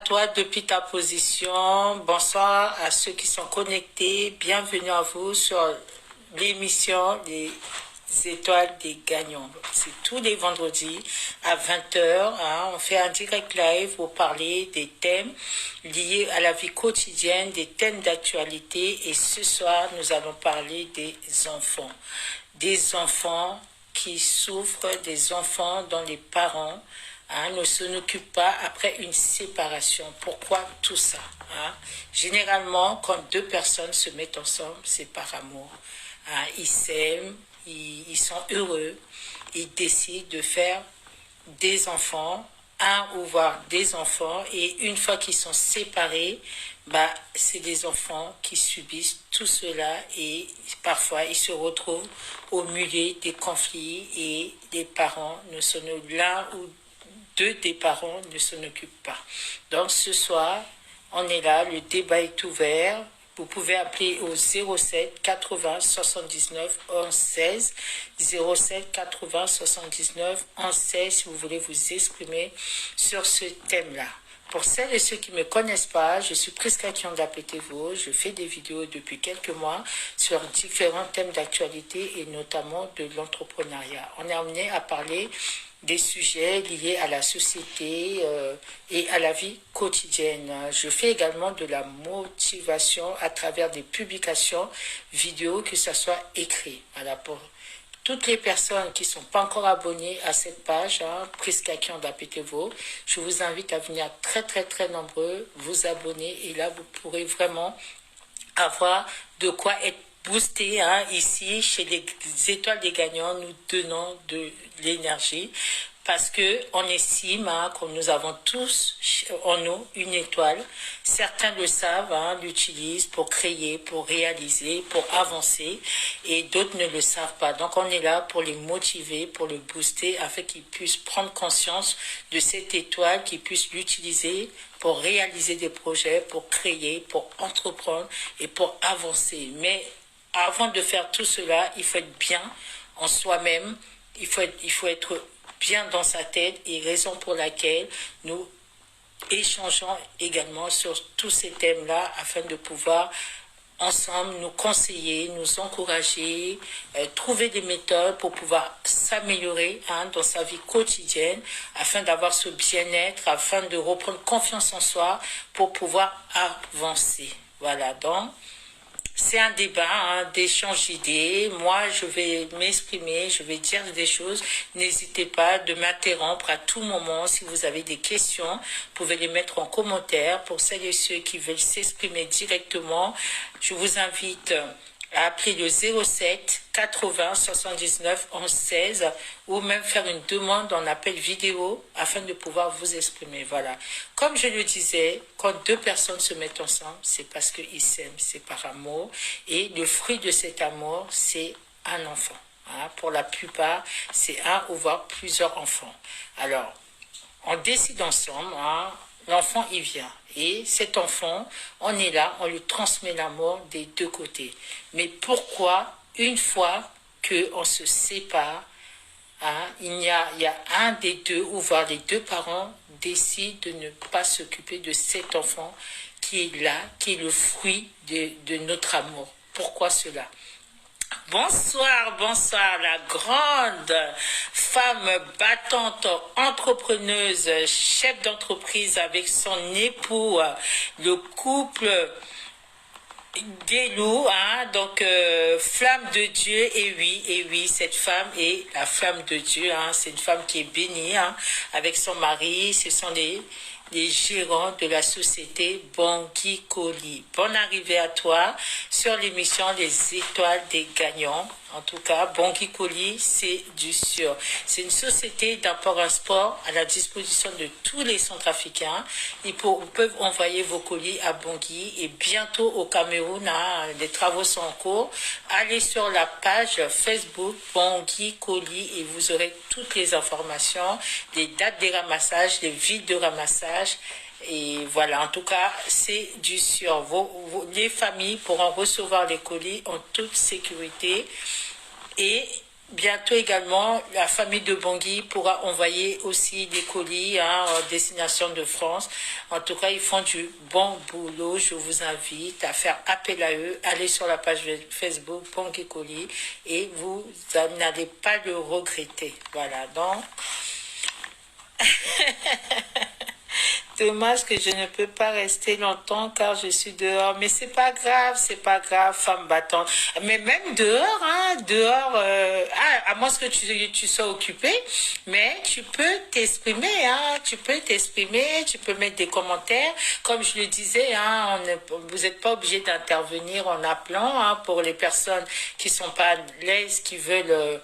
toi depuis ta position. Bonsoir à ceux qui sont connectés. Bienvenue à vous sur l'émission des étoiles des gagnants. C'est tous les vendredis à 20 heures. On fait un direct live pour parler des thèmes liés à la vie quotidienne, des thèmes d'actualité. Et ce soir, nous allons parler des enfants. Des enfants qui souffrent, des enfants dont les parents ne s'en occupent pas après une séparation. Pourquoi tout ça? Généralement, quand deux personnes se mettent ensemble, c'est par amour. Ils s'aiment, ils sont heureux, ils décident de faire des enfants, un ou voire des enfants, et une fois qu'ils sont séparés, c'est des enfants qui subissent tout cela et parfois ils se retrouvent au milieu des conflits et les parents ne sont l'un ou deux des parents ne s'en occupent pas. Donc ce soir, on est là, le débat est ouvert. Vous pouvez appeler au 07 80 79 11 16, 07 80 79 11 16 si vous voulez vous exprimer sur ce thème-là. Pour celles et ceux qui ne me connaissent pas, je suis Prisca Kionda Petevo. Je fais des vidéos depuis quelques mois sur différents thèmes d'actualité et notamment de l'entrepreneuriat. On est amené à parler des sujets liés à la société et à la vie quotidienne. Je fais également de la motivation à travers des publications vidéo, que ce soit écrit. Voilà, pour toutes les personnes qui ne sont pas encore abonnées à cette page, Prisca Kionda Petevo, je vous invite à venir très nombreux, vous abonner et là vous pourrez vraiment avoir de quoi être boosté ici chez les étoiles des gagnants. Nous donnons de l'énergie parce que on estime que nous avons tous en nous une étoile. Certains le savent, l'utilisent pour créer, pour réaliser, pour avancer, et d'autres ne le savent pas. Donc on est là pour les motiver, pour le booster, afin qu'ils puissent prendre conscience de cette étoile, qu'ils puissent l'utiliser pour réaliser des projets, pour créer, pour entreprendre et pour avancer. Mais avant de faire tout cela, il faut être bien en soi-même, il faut être bien dans sa tête, et raison pour laquelle nous échangeons également sur tous ces thèmes-là afin de pouvoir ensemble nous conseiller, nous encourager, trouver des méthodes pour pouvoir s'améliorer dans sa vie quotidienne afin d'avoir ce bien-être, afin de reprendre confiance en soi pour pouvoir avancer. Voilà, donc c'est un débat, d'échange d'idées. Moi, je vais m'exprimer, je vais dire des choses. N'hésitez pas de m'interrompre à tout moment. Si vous avez des questions, vous pouvez les mettre en commentaire. Pour celles et ceux qui veulent s'exprimer directement, je vous invite à appeler le 07 80 79 11 16 ou même faire une demande en appel vidéo afin de pouvoir vous exprimer. Voilà. Comme je le disais, quand deux personnes se mettent ensemble, c'est parce qu'ils s'aiment, c'est par amour. Et le fruit de cet amour, c'est un enfant. Pour la plupart, c'est un ou voire plusieurs enfants. Alors, on décide ensemble, l'enfant il vient. Et cet enfant, on est là, on lui transmet l'amour des deux côtés. Mais pourquoi, une fois qu'on se sépare, il y a un des deux, ou voire les deux parents, décident de ne pas s'occuper de cet enfant qui est là, qui est le fruit de notre amour. Pourquoi cela? Bonsoir, la grande femme battante, entrepreneuse, chef d'entreprise avec son époux, le couple des loups, donc flamme de Dieu, et oui, cette femme est la flamme de Dieu, c'est une femme qui est bénie, avec son mari, ce sont les gérants de la société Bangui Koli. Bonne arrivée à toi sur l'émission Les Étoiles des Gagnants. En tout cas, Bangui Koli, c'est du sûr. C'est une société d'import-export à la disposition de tous les Centrafricains. Ils peuvent envoyer vos colis à Bangui et bientôt au Cameroun. Les travaux sont en cours. Allez sur la page Facebook Bangui Koli et vous aurez toutes les informations, les dates de ramassage, les villes de ramassage. Et voilà, en tout cas, c'est du sûr. Les familles pourront recevoir les colis en toute sécurité. Et bientôt également, la famille de Bangui pourra envoyer aussi des colis en destination de France. En tout cas, ils font du bon boulot. Je vous invite à faire appel à eux. Allez sur la page Facebook Bangui Colis et vous n'allez pas le regretter. Voilà, donc... Dommage que je ne peux pas rester longtemps car je suis dehors. Mais c'est pas grave, femme battante. Mais même dehors, à moins que tu sois occupé, mais tu peux t'exprimer, tu peux mettre des commentaires. Comme je le disais, vous n'êtes pas obligé d'intervenir en appelant pour les personnes qui sont pas à l'aise, qui veulent...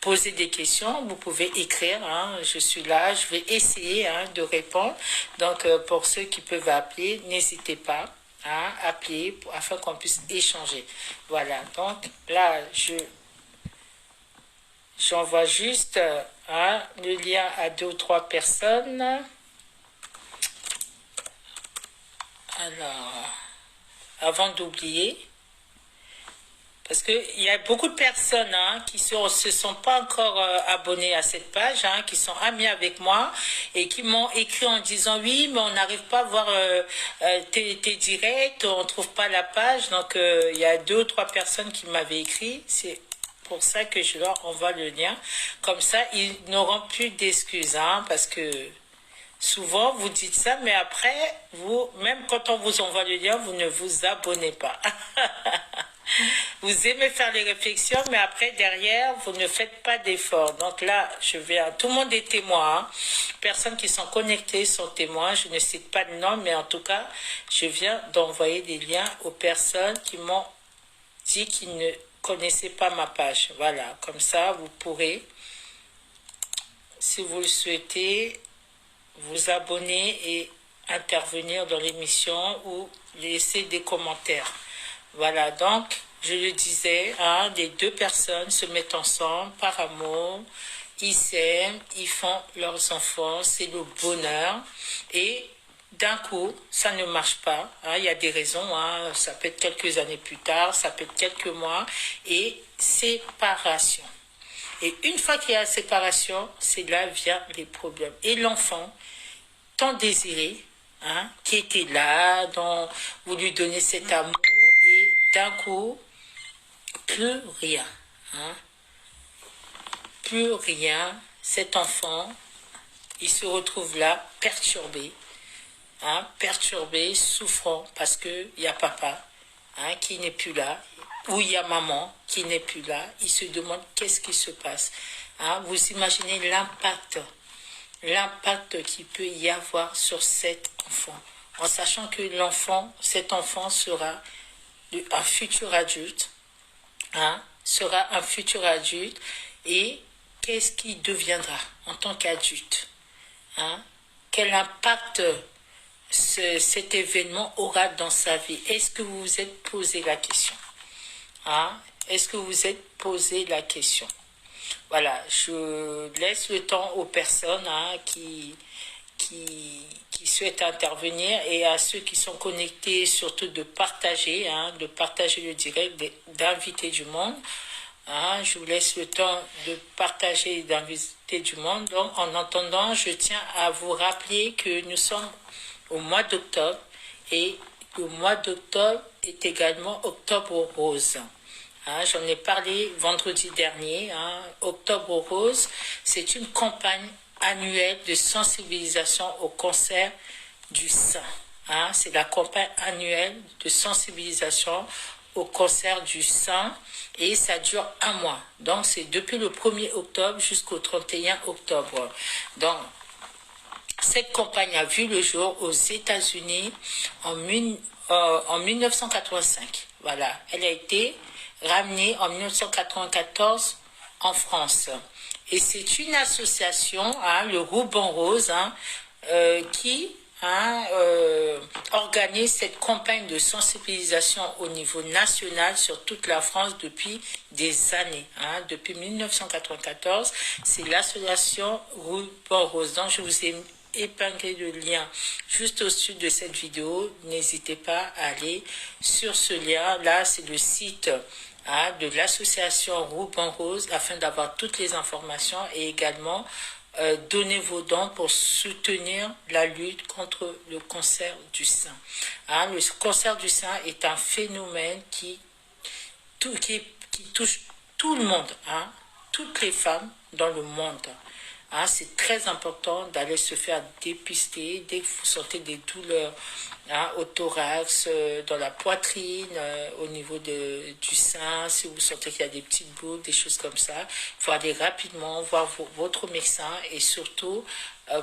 poser des questions, vous pouvez écrire, je suis là, je vais essayer de répondre. Donc, pour ceux qui peuvent appeler, n'hésitez pas à appeler afin qu'on puisse échanger. Voilà, donc là, j'envoie juste le lien à 2 ou 3 personnes. Alors, avant d'oublier, parce qu'il y a beaucoup de personnes qui se sont pas encore abonnées à cette page, qui sont amis avec moi et qui m'ont écrit en disant oui, mais on n'arrive pas à voir tes directs, on trouve pas la page. Donc il y a 2 ou 3 personnes qui m'avaient écrit. C'est pour ça que je leur envoie le lien. Comme ça, ils n'auront plus d'excuses, parce que souvent vous dites ça, mais après, même quand on vous envoie le lien, vous ne vous abonnez pas. Vous aimez faire les réflexions, mais après, derrière, vous ne faites pas d'efforts. Donc là, tout le monde est témoin. Personnes qui sont connectées sont témoins. Je ne cite pas de nom, mais en tout cas, je viens d'envoyer des liens aux personnes qui m'ont dit qu'ils ne connaissaient pas ma page. Voilà, comme ça, vous pourrez, si vous le souhaitez, vous abonner et intervenir dans l'émission ou laisser des commentaires. Voilà, donc, je le disais, les 2 personnes se mettent ensemble par amour, ils s'aiment, ils font leurs enfants, c'est le bonheur. Et d'un coup, ça ne marche pas. Il y a des raisons, ça peut être quelques années plus tard, ça peut être quelques mois, et séparation. Et une fois qu'il y a la séparation, c'est là viennent les problèmes. Et l'enfant, tant désiré, qui était là, dont vous lui donnez cet amour, et d'un coup, plus rien. Plus rien. Cet enfant, il se retrouve là, perturbé. Perturbé, souffrant, parce qu'il y a papa qui n'est plus là, ou il y a maman qui n'est plus là. Il se demande qu'est-ce qui se passe. Vous imaginez l'impact qu'il peut y avoir sur cet enfant, en sachant que cet enfant sera un futur adulte, et qu'est-ce qu'il deviendra en tant qu'adulte, quel impact cet événement aura dans sa vie. Est-ce que vous vous êtes posé la question? Est-ce que vous vous êtes posé la question? Voilà, je laisse le temps aux personnes qui souhaitent intervenir et à ceux qui sont connectés, surtout de partager le direct, d'inviter du monde. Je vous laisse le temps de partager et d'inviter du monde. Donc, en attendant, je tiens à vous rappeler que nous sommes au mois d'octobre et le mois d'octobre est également Octobre Rose. J'en ai parlé vendredi dernier. Octobre Rose, c'est une campagne annuelle de sensibilisation au cancer du sein. C'est la campagne annuelle de sensibilisation au cancer du sein et ça dure 1 mois. Donc, c'est depuis le 1er octobre jusqu'au 31 octobre. Donc, cette campagne a vu le jour aux États-Unis en 1985. Voilà, elle a été ramenée en 1994 en France. Et c'est une association, le Ruban Rose, qui organise cette campagne de sensibilisation au niveau national sur toute la France depuis des années. Depuis 1994, c'est l'association Ruban Rose. Donc, je vous ai épinglé le lien juste au-dessus de cette vidéo. N'hésitez pas à aller sur ce lien. Là, c'est le site hein, de l'association Ruban Rose afin d'avoir toutes les informations et également donnez vos dons pour soutenir la lutte contre le cancer du sein. Hein, le cancer du sein est un phénomène qui touche tout le monde, hein, toutes les femmes dans le monde. Hein, c'est très important d'aller se faire dépister dès que vous sentez des douleurs, hein, au thorax, dans la poitrine, au niveau du sein, si vous sentez qu'il y a des petites boules, des choses comme ça. Il faut aller rapidement voir votre médecin et surtout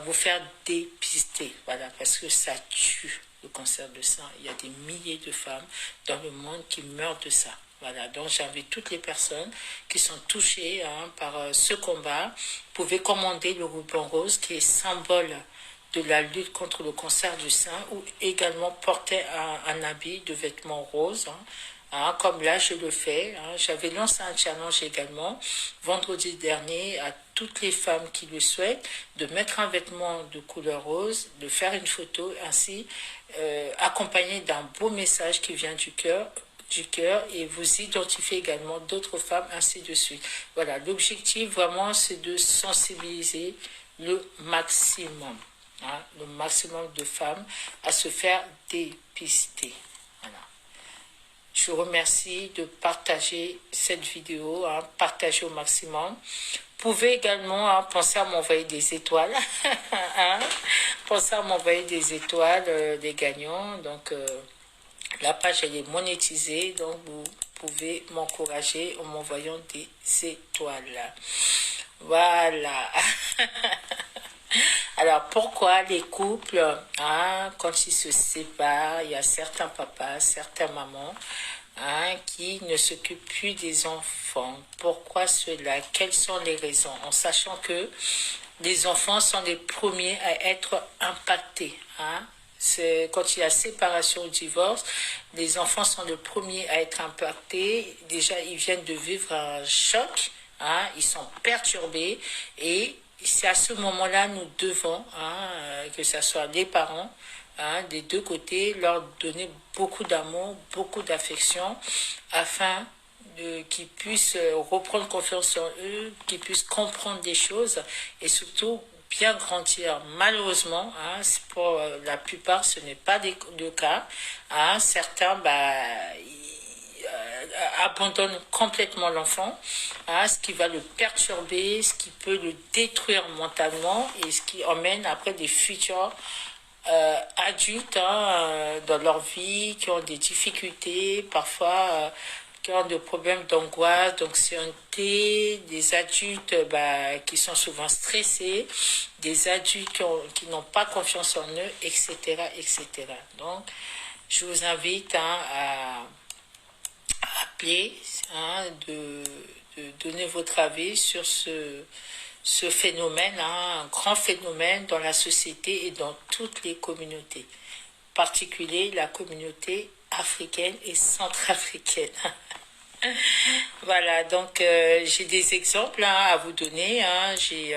vous faire dépister, voilà, parce que ça tue le cancer du sein. Il y a des milliers de femmes dans le monde qui meurent de ça. Voilà, donc j'invite toutes les personnes qui sont touchées, hein, par ce combat. Vous pouvez commander le ruban rose qui est symbole de la lutte contre le cancer du sein ou également porter un habit de vêtements roses. Hein. Hein, comme là je le fais. Hein. J'avais lancé un challenge également vendredi dernier à toutes les femmes qui le souhaitent de mettre un vêtement de couleur rose, de faire une photo ainsi accompagné d'un beau message qui vient du cœur et vous identifiez également d'autres femmes, ainsi de suite. Voilà, l'objectif vraiment c'est de sensibiliser le maximum, hein, le maximum de femmes à se faire dépister. Voilà. Je vous remercie de partager cette vidéo, hein, partager au maximum. Vous pouvez également, hein, penser à m'envoyer des étoiles, hein, penser à m'envoyer des étoiles, des gagnants, donc... la page elle est monétisée, donc vous pouvez m'encourager en m'envoyant des étoiles. Voilà. Alors pourquoi les couples, hein, quand ils se séparent, il y a certains papas, certaines mamans, hein, qui ne s'occupent plus des enfants. Pourquoi cela? Quelles sont les raisons? En sachant que les enfants sont les premiers à être impactés, hein. C'est quand il y a séparation ou divorce, les enfants sont les premiers à être impactés. Déjà, ils viennent de vivre un choc, hein, ils sont perturbés et c'est à ce moment-là nous devons, hein, que ce soit les parents, hein, des deux côtés, leur donner beaucoup d'amour, beaucoup d'affection afin qu'ils puissent reprendre confiance en eux, qu'ils puissent comprendre des choses et surtout bien grandir. Malheureusement, hein, pour la plupart, ce n'est pas le cas. Hein. Certains abandonnent complètement l'enfant, hein, ce qui va le perturber, ce qui peut le détruire mentalement et ce qui emmène après des futurs adultes, hein, dans leur vie, qui ont des difficultés, parfois qui ont des problèmes d'angoisse, d'anxiété, des adultes qui sont souvent stressés, des adultes qui n'ont pas confiance en eux, etc., etc. Donc, je vous invite, hein, à appeler, hein, de donner votre avis sur ce phénomène, hein, un grand phénomène dans la société et dans toutes les communautés, en particulier la communauté africaine et centrafricaine. Voilà, donc j'ai des exemples, hein, à vous donner. Hein, je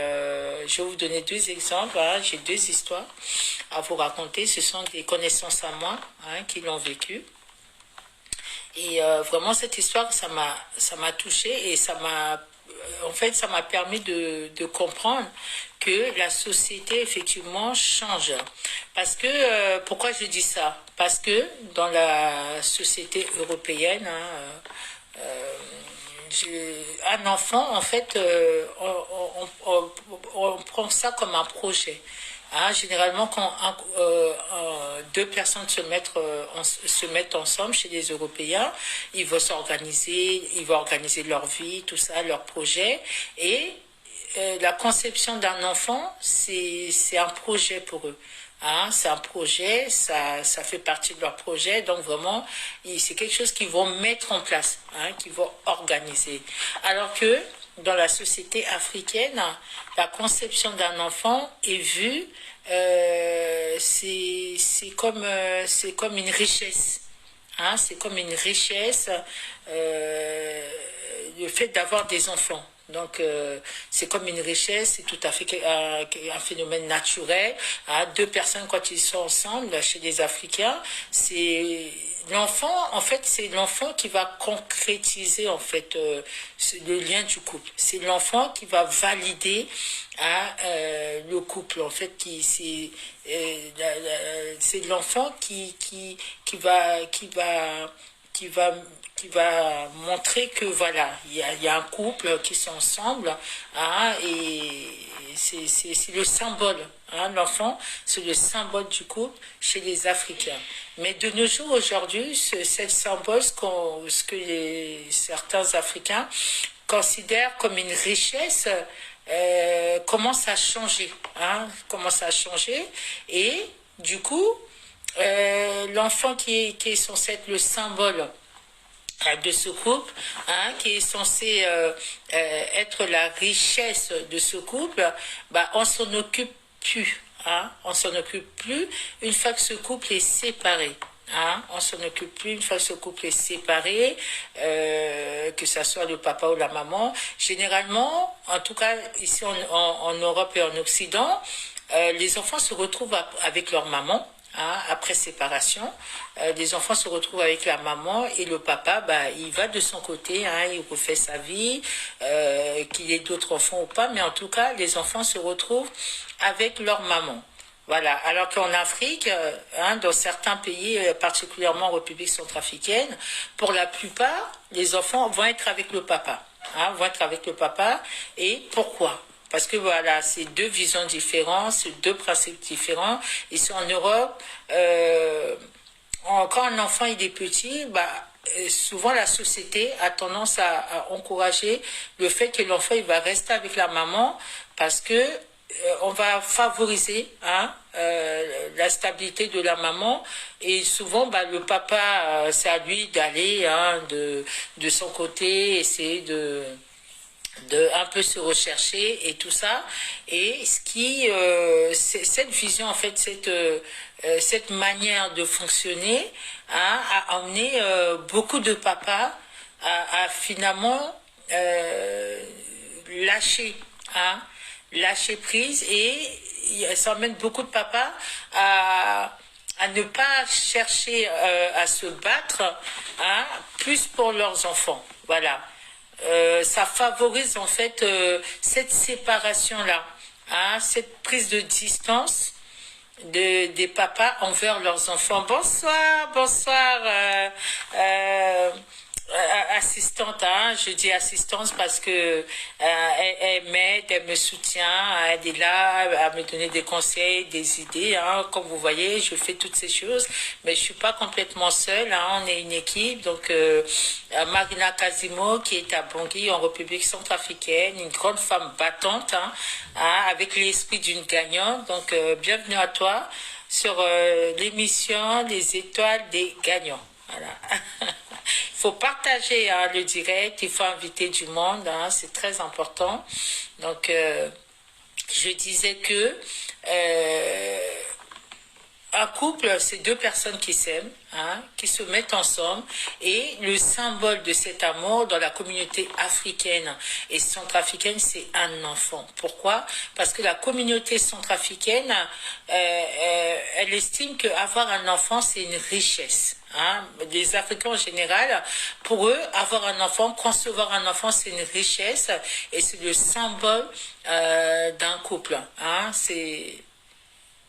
vais vous donner deux exemples. Hein, j'ai deux histoires à vous raconter. Ce sont des connaissances à moi, hein, qui l'ont vécu. Et vraiment, cette histoire, ça m'a touchée et ça m'a permis de comprendre que la société, effectivement, change. Parce que, pourquoi je dis ça? Parce que dans la société européenne, hein, un enfant, en fait, on prend ça comme un projet. Hein, généralement, quand deux personnes se mettent ensemble chez les Européens, ils vont s'organiser, ils vont organiser leur vie, tout ça, leur projet. Et la conception d'un enfant, c'est un projet pour eux. Hein, c'est un projet, ça fait partie de leur projet, donc vraiment, c'est quelque chose qu'ils vont mettre en place, hein, qu'ils vont organiser. Alors que dans la société africaine, la conception d'un enfant est vue, c'est comme une richesse. Hein, c'est comme une richesse, le fait d'avoir des enfants. Donc, c'est comme une richesse, c'est tout à fait un phénomène naturel. Hein. Deux personnes, quand ils sont ensemble, chez les Africains, c'est l'enfant, en fait, c'est l'enfant qui va concrétiser, en fait, le lien du couple. C'est l'enfant qui va valider le couple, en fait, c'est l'enfant qui va qui va montrer que voilà, il y a un couple qui sont ensemble, hein, et c'est le symbole, hein, l'enfant, c'est le symbole du couple chez les Africains. Mais de nos jours, aujourd'hui, c'est le symbole, ce que certains Africains considèrent comme une richesse, commence à changer, hein, commence à changer, et du coup, l'enfant qui est censé être le symbole de ce couple, hein, qui est censé être la richesse de ce couple, bah, on s'en occupe plus. Hein, on s'en occupe plus une fois que ce couple est séparé. Hein, on s'en occupe plus une fois que ce couple est séparé, que ça soit le papa ou la maman. Généralement, en tout cas ici en Europe et en Occident, les enfants se retrouvent avec leur maman. Hein, après séparation, les enfants se retrouvent avec la maman et le papa, bah, il va de son côté, hein, il refait sa vie, qu'il y ait d'autres enfants ou pas, mais en tout cas, les enfants se retrouvent avec leur maman. Voilà. Alors qu'en Afrique, hein, dans certains pays, particulièrement en République centrafricaine, pour la plupart, les enfants vont être avec le papa. Hein, vont être avec le papa. Et pourquoi ? Parce que voilà, c'est deux visions différentes, c'est deux principes différents. Ici en Europe, quand un enfant il est petit, bah, souvent la société a tendance à encourager le fait que l'enfant il va rester avec la maman parce que on va favoriser, hein, la stabilité de la maman et souvent bah, le papa c'est à lui d'aller, hein, de son côté essayer de un peu se rechercher et tout ça, et ce qui cette vision en fait, cette manière de fonctionner, hein, a amené beaucoup de papas à finalement lâcher, hein, lâcher prise, et ça emmène beaucoup de papas à ne pas chercher à se battre, hein, plus pour leurs enfants, voilà. Ça favorise en fait cette séparation-là, hein, cette prise de distance des papas envers leurs enfants. Bonsoir, bonsoir, assistante, hein, je dis assistante parce que elle m'aide, elle me soutient, elle est là à me donner des conseils, des idées, hein. Comme vous voyez, je fais toutes ces choses, mais je suis pas complètement seule, hein. On est une équipe, donc Marina Casimo qui est à Bangui en République centrafricaine, une grande femme battante, hein, hein, avec l'esprit d'une gagnante. Donc bienvenue à toi sur l'émission Les Étoiles des Gagnants. Voilà. Il faut partager, hein, le direct, il faut inviter du monde, hein, c'est très important. Donc, je disais que un couple, c'est deux personnes qui s'aiment, hein, qui se mettent ensemble, et le symbole de cet amour dans la communauté africaine et centrafricaine, c'est un enfant. Pourquoi ? Parce que la communauté centrafricaine, elle estime qu'avoir un enfant, c'est une richesse. Hein. Les Africains en général, pour eux, avoir un enfant, concevoir un enfant, c'est une richesse, et c'est le symbole d'un couple. Hein. C'est...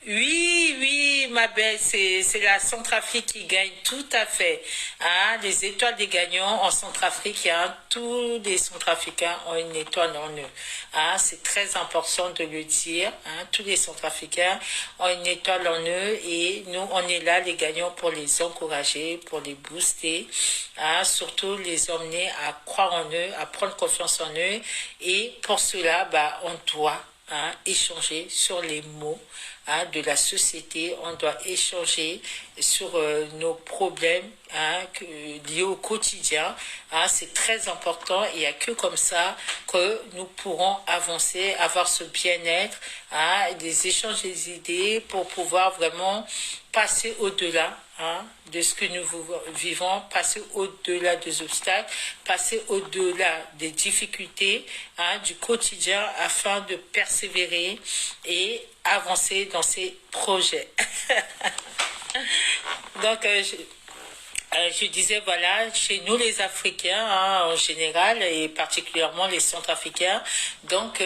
Oui, oui, ma belle, c'est la Centrafrique qui gagne, tout à fait. Hein, les étoiles des gagnants en Centrafrique, hein, tous les Centrafricains ont une étoile en eux. Hein, c'est très important de le dire. Hein, tous les Centrafricains ont une étoile en eux, et nous, on est là, les gagnants, pour les encourager, pour les booster, hein, surtout les emmener à croire en eux, à prendre confiance en eux. Et pour cela, bah, on doit, hein, échanger sur les mots, hein, de la société. On doit échanger sur nos problèmes liées au quotidien. C'est très important. Il n'y a que comme ça que nous pourrons avancer, avoir ce bien-être, des échanges des idées pour pouvoir vraiment passer au-delà de ce que nous vivons, passer au-delà des obstacles, passer au-delà des difficultés du quotidien afin de persévérer et avancer dans ces projets. Donc, je disais, voilà, chez nous les Africains, en général, et particulièrement les Centrafricains, donc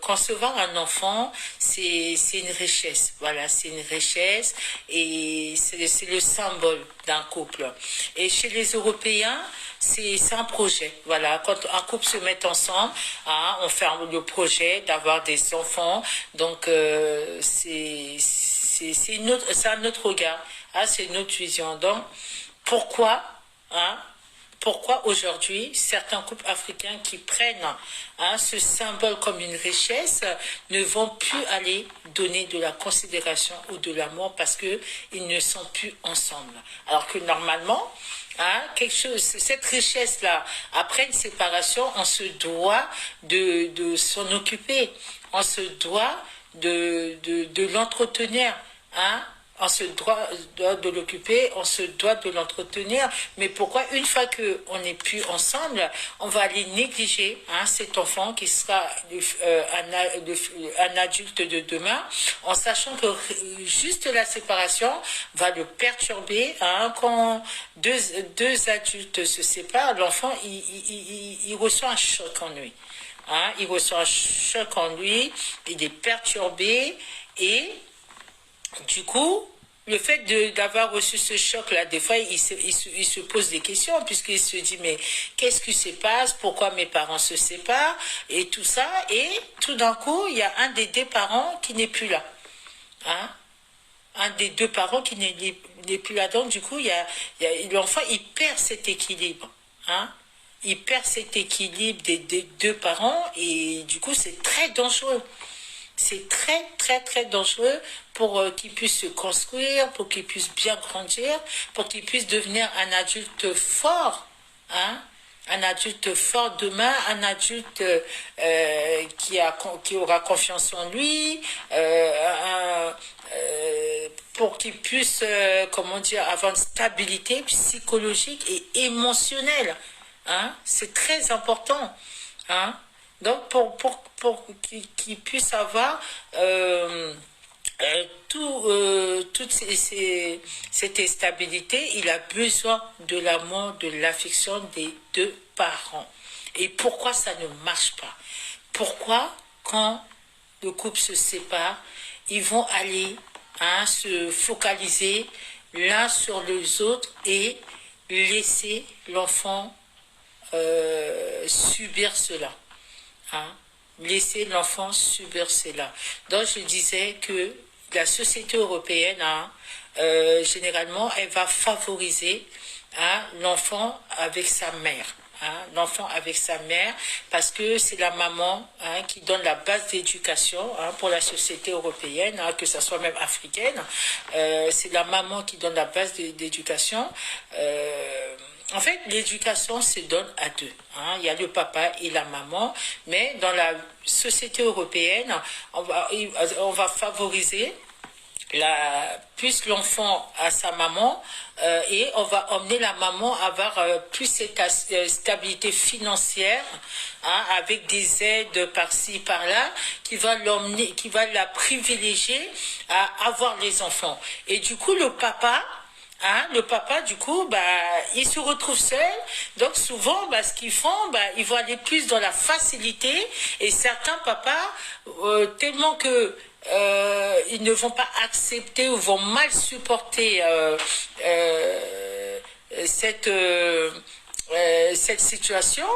concevoir un enfant, c'est une richesse, voilà, c'est une richesse, et c'est le symbole d'un couple. Et chez les Européens, c'est un projet, voilà, quand un couple se met ensemble, on fait le projet d'avoir des enfants, donc c'est un autre regard, c'est une autre vision, donc pourquoi, pourquoi aujourd'hui certains couples africains qui prennent ce symbole comme une richesse ne vont plus aller donner de la considération ou de l'amour parce qu'ils ne sont plus ensemble. Alors que normalement, cette richesse-là, après une séparation, on se doit de s'en occuper, on se doit de l'entretenir, on se doit de l'occuper, on se doit de l'entretenir. Mais pourquoi, une fois qu'on n'est plus ensemble, on va aller négliger cet enfant qui sera un adulte de demain, en sachant que juste la séparation va le perturber. Quand deux adultes se séparent, l'enfant, il reçoit un choc en lui. Il reçoit un choc en lui, il est perturbé et du coup, le fait d'avoir reçu ce choc-là, des fois, il se pose des questions, puisqu'il se dit, mais qu'est-ce qui se passe? Pourquoi mes parents se séparent? Et tout ça. Et tout d'un coup, il y a un des deux parents qui n'est plus là. Un des deux parents qui n'est plus là. Donc, du coup, l'enfant, il perd cet équilibre. Il perd cet équilibre des deux parents, et du coup, c'est très dangereux. C'est très, très, très dangereux pour qu'il puisse se construire, pour qu'il puisse bien grandir, pour qu'il puisse devenir un adulte fort, un adulte fort demain, un adulte qui aura confiance en lui, pour qu'il puisse, avoir une stabilité psychologique et émotionnelle. C'est très important. Donc, pour qu'il puisse avoir toute cette stabilité, il a besoin de l'amour, de l'affection des deux parents. Et pourquoi ça ne marche pas? Pourquoi, quand le couple se sépare, ils vont aller se focaliser l'un sur les autres et laisser l'enfant subir cela? Laisser l'enfant subir cela. Donc je disais que la société européenne, généralement, elle va favoriser l'enfant avec sa mère. L'enfant avec sa mère, parce que c'est la maman qui donne la base d'éducation pour la société européenne, que ce soit même africaine. C'est la maman qui donne la base d'éducation. En fait, l'éducation se donne à deux. Il y a le papa et la maman, mais dans la société européenne, on va favoriser plus l'enfant à sa maman et on va emmener la maman à avoir plus cette stabilité financière avec des aides par-ci, par-là qui va la privilégier à avoir les enfants. Et du coup, le papa, du coup, il se retrouve seul. Donc souvent, ce qu'ils font, ils vont aller plus dans la facilité. Et certains papas, tellement que ils ne vont pas accepter ou vont mal supporter cette situation,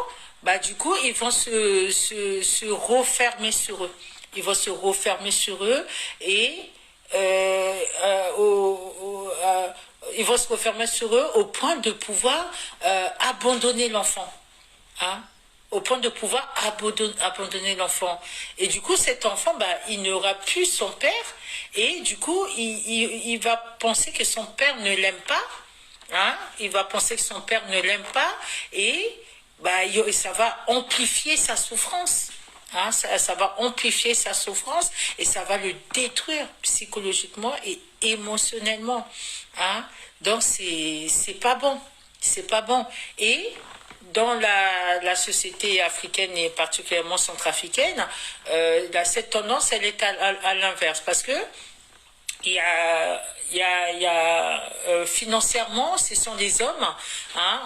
du coup, ils vont se refermer sur eux. Ils vont se refermer sur eux et ils vont se refermer sur eux au point de pouvoir abandonner l'enfant. Au point de pouvoir abandonner l'enfant. Et du coup, cet enfant, il n'aura plus son père et du coup, il va penser que son père ne l'aime pas hein, il va penser que son père ne l'aime pas et bah, ça va amplifier sa souffrance. Hein, ça va amplifier sa souffrance et ça va le détruire psychologiquement et émotionnellement. Hein. Donc c'est pas bon. C'est pas bon. Et dans la société africaine et particulièrement centrafricaine, cette tendance, elle est à l'inverse. Parce que financièrement, ce sont les hommes hein,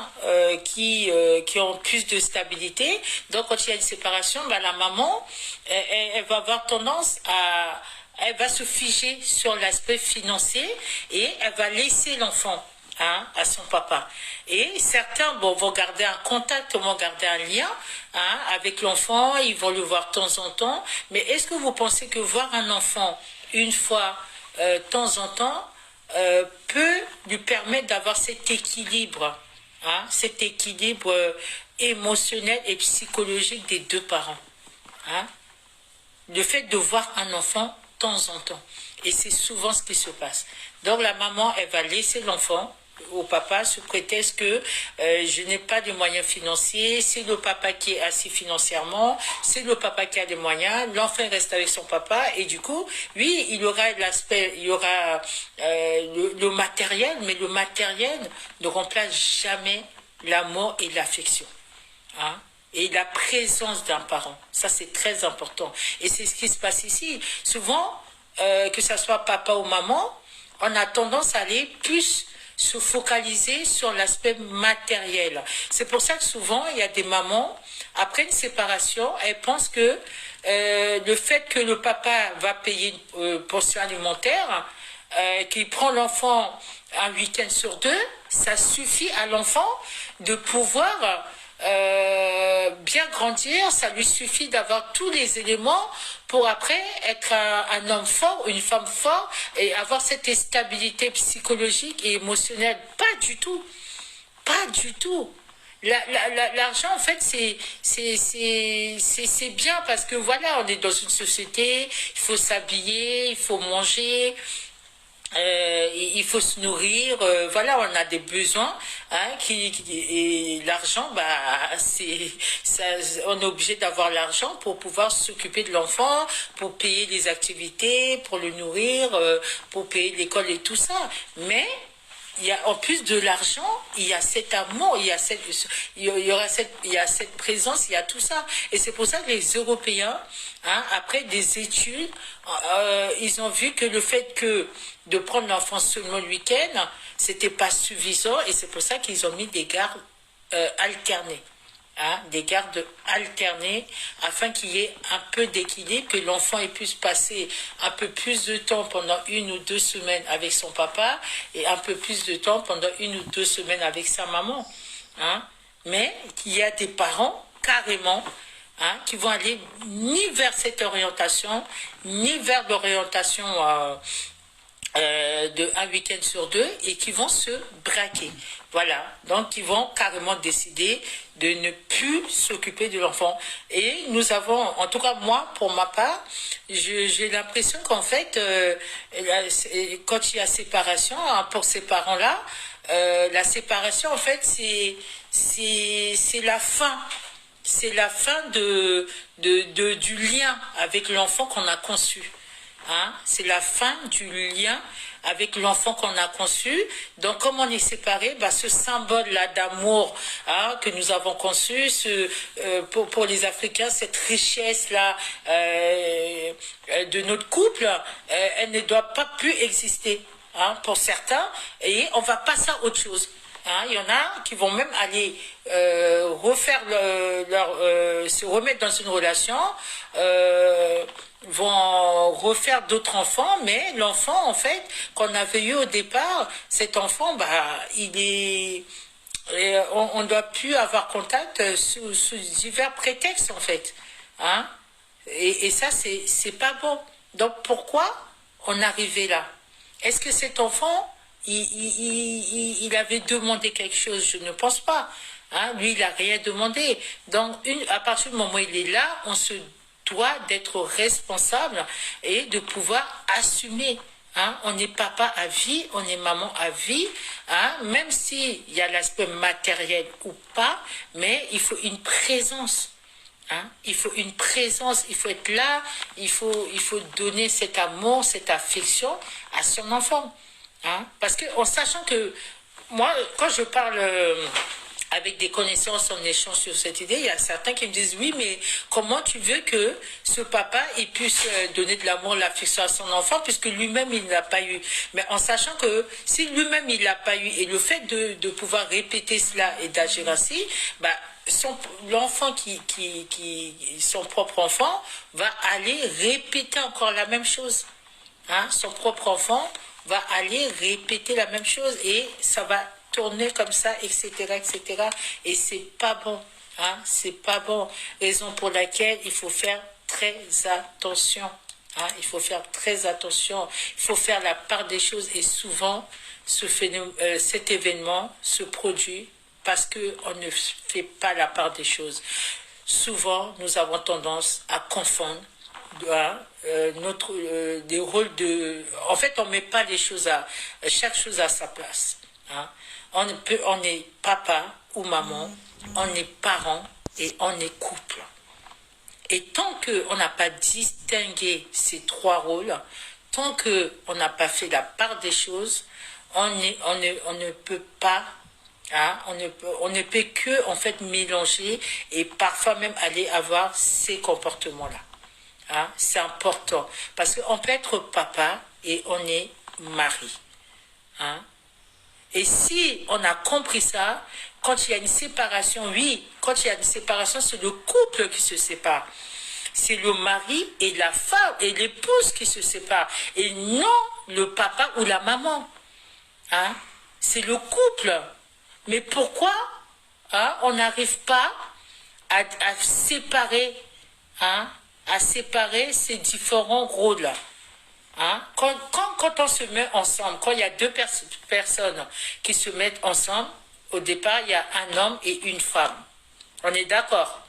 qui ont plus de stabilité. Donc, quand il y a une séparation, bah, la maman, elle va avoir tendance elle va se figer sur l'aspect financier et elle va laisser l'enfant. Hein, à son papa. Et certains vont garder un contact, vont garder un lien hein, avec l'enfant, ils vont le voir de temps en temps. Mais est-ce que vous pensez que voir un enfant une fois de temps en temps peut lui permettre d'avoir cet équilibre, hein, cet équilibre émotionnel et psychologique des deux parents hein? Le fait de voir un enfant de temps en temps. Et c'est souvent ce qui se passe. Donc la maman, elle va laisser l'enfant au papa sous prétexte que je n'ai pas de moyens financiers, c'est le papa qui est assis financièrement, c'est le papa qui a des moyens, l'enfant reste avec son papa et du coup, oui, il y aura l'aspect, il y aura le matériel, mais le matériel ne remplace jamais l'amour et l'affection. Hein? Et la présence d'un parent, ça c'est très important. Et c'est ce qui se passe ici. Souvent, que ce soit papa ou maman, on a tendance à aller plus se focaliser sur l'aspect matériel. C'est pour ça que souvent, il y a des mamans, après une séparation, elles pensent que le fait que le papa va payer une pension alimentaire, qu'il prend l'enfant un week-end sur deux, ça suffit à l'enfant de pouvoir bien grandir, ça lui suffit d'avoir tous les éléments pour après être un homme fort, une femme forte et avoir cette stabilité psychologique et émotionnelle. Pas du tout. Pas du tout. L'argent, en fait, c'est bien parce que voilà, on est dans une société, il faut s'habiller, il faut manger, il faut se nourrir, voilà, on a des besoins, hein, et l'argent, bah, on est obligé d'avoir l'argent pour pouvoir s'occuper de l'enfant, pour payer les activités, pour le nourrir, pour payer l'école et tout ça. Mais il y a, en plus de l'argent, il y a cet amour, il y a cette présence, il y a tout ça. Et c'est pour ça que les Européens, hein, après des études, ils ont vu que le fait de prendre l'enfant seulement le week-end, c'était pas suffisant, et c'est pour ça qu'ils ont mis des gardes alternés. Hein, des gardes alternés afin qu'il y ait un peu d'équilibre, que l'enfant puisse passer un peu plus de temps pendant 1 ou 2 semaines avec son papa et un peu plus de temps pendant 1 ou 2 semaines avec sa maman. Hein. Mais il y a des parents carrément hein, qui vont aller ni vers cette orientation, ni vers l'orientation de un week-end sur 2 et qui vont se braquer. Voilà, donc ils vont carrément décider de ne plus s'occuper de l'enfant. Et nous avons, en tout cas moi, pour ma part, j'ai l'impression qu'en fait, quand il y a séparation, hein, pour ces parents-là, la séparation, en fait, c'est la fin. C'est la fin du lien avec l'enfant qu'on a conçu. Hein, c'est la fin du lien avec l'enfant qu'on a conçu. Donc, comme on est séparés, bah, ce symbole-là d'amour hein, que nous avons conçu, pour les Africains, cette richesse-là de notre couple, elle ne doit pas plus exister hein, pour certains. Et on va passer à autre chose. Hein, il y en a qui vont même aller se remettre dans une relation, vont refaire d'autres enfants, mais l'enfant, en fait, qu'on avait eu au départ, cet enfant, bah, on ne doit plus avoir contact sous divers prétextes, en fait. Hein? Et ça, c'est pas bon. Donc, pourquoi on arrivait là? Est-ce que cet enfant il avait demandé quelque chose? Je ne pense pas. Hein? Lui, il n'a rien demandé. Donc, à partir du moment où il est là, on se doit d'être responsable et de pouvoir assumer Hein, on est papa à vie, on est maman à vie, hein, même s'il y a l'aspect matériel ou pas, mais il faut une présence. Hein, il faut une présence, il faut être là, il faut donner cet amour, cette affection à son enfant. Hein, parce que en sachant que, moi, quand je parle avec des connaissances en échange sur cette idée, il y a certains qui me disent oui, mais comment tu veux que ce papa il puisse donner de l'amour, l'affection à son enfant puisque lui-même il n'a pas eu. Mais en sachant que si lui-même il l'a pas eu et le fait de pouvoir répéter cela et d'agir ainsi, bah, l'enfant son propre enfant va aller répéter encore la même chose. Hein, son propre enfant va aller répéter la même chose et ça va tourner comme ça, etc., etc. Et c'est pas bon. Hein, c'est pas bon. Raison pour laquelle il faut faire très attention. Hein, il faut faire très attention. Il faut faire la part des choses. Et souvent, cet événement se produit parce qu'on ne fait pas la part des choses. Souvent, nous avons tendance à confondre des rôles de... En fait, on ne met pas les choses chaque chose à sa place. Hein. On est papa ou maman, on est parent et on est couple. Et tant qu'on n'a pas distingué ces trois rôles, tant qu'on n'a pas fait la part des choses, on ne peut pas, hein, on ne peut que en fait mélanger et parfois même aller avoir ces comportements-là. Hein, c'est important parce qu'on peut être papa et on est mari. Hein. Et si on a compris ça, quand il y a une séparation, oui, quand il y a une séparation, c'est le couple qui se sépare. C'est le mari et la femme et l'épouse qui se séparent. Et non le papa ou la maman. Hein? C'est le couple. Mais pourquoi hein, on n'arrive pas à séparer, hein, à séparer ces différents rôles-là? Hein? Quand on se met ensemble, quand il y a deux personnes qui se mettent ensemble, au départ, il y a un homme et une femme. On est d'accord?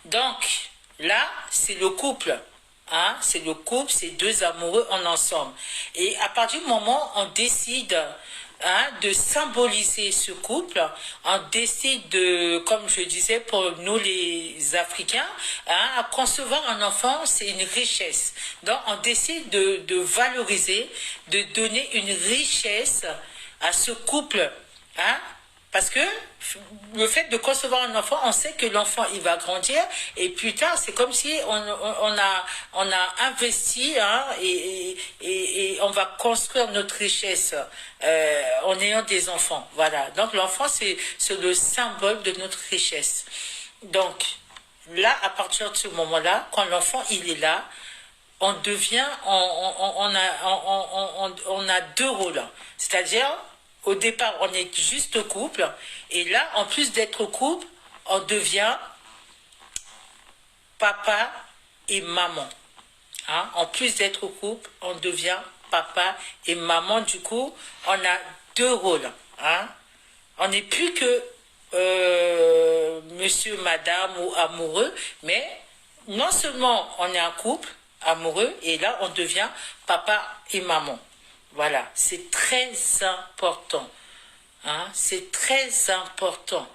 Donc, là, c'est le couple. Hein? C'est le couple, c'est deux amoureux en ensemble. Et à partir du moment où on décide hein, de symboliser ce couple, on décide de, comme je disais pour nous les Africains, hein, à concevoir un enfant, c'est une richesse. Donc on décide de valoriser, de donner une richesse à ce couple. Hein, parce que le fait de concevoir un enfant, on sait que l'enfant il va grandir et plus tard c'est comme si on a investi hein, et on va construire notre richesse en ayant des enfants. Voilà. Donc l'enfant c'est le symbole de notre richesse. Donc là à partir de ce moment-là, quand l'enfant il est là, on devient, on a deux rôles, c'est-à-dire au départ, on est juste couple. Et là, en plus d'être couple, on devient papa et maman. Hein? En plus d'être couple, on devient papa et maman. Du coup, on a deux rôles. Hein? On n'est plus que monsieur, madame ou amoureux, mais non seulement on est un couple amoureux, et là, on devient papa et maman. Voilà, c'est très important. Hein? C'est très important.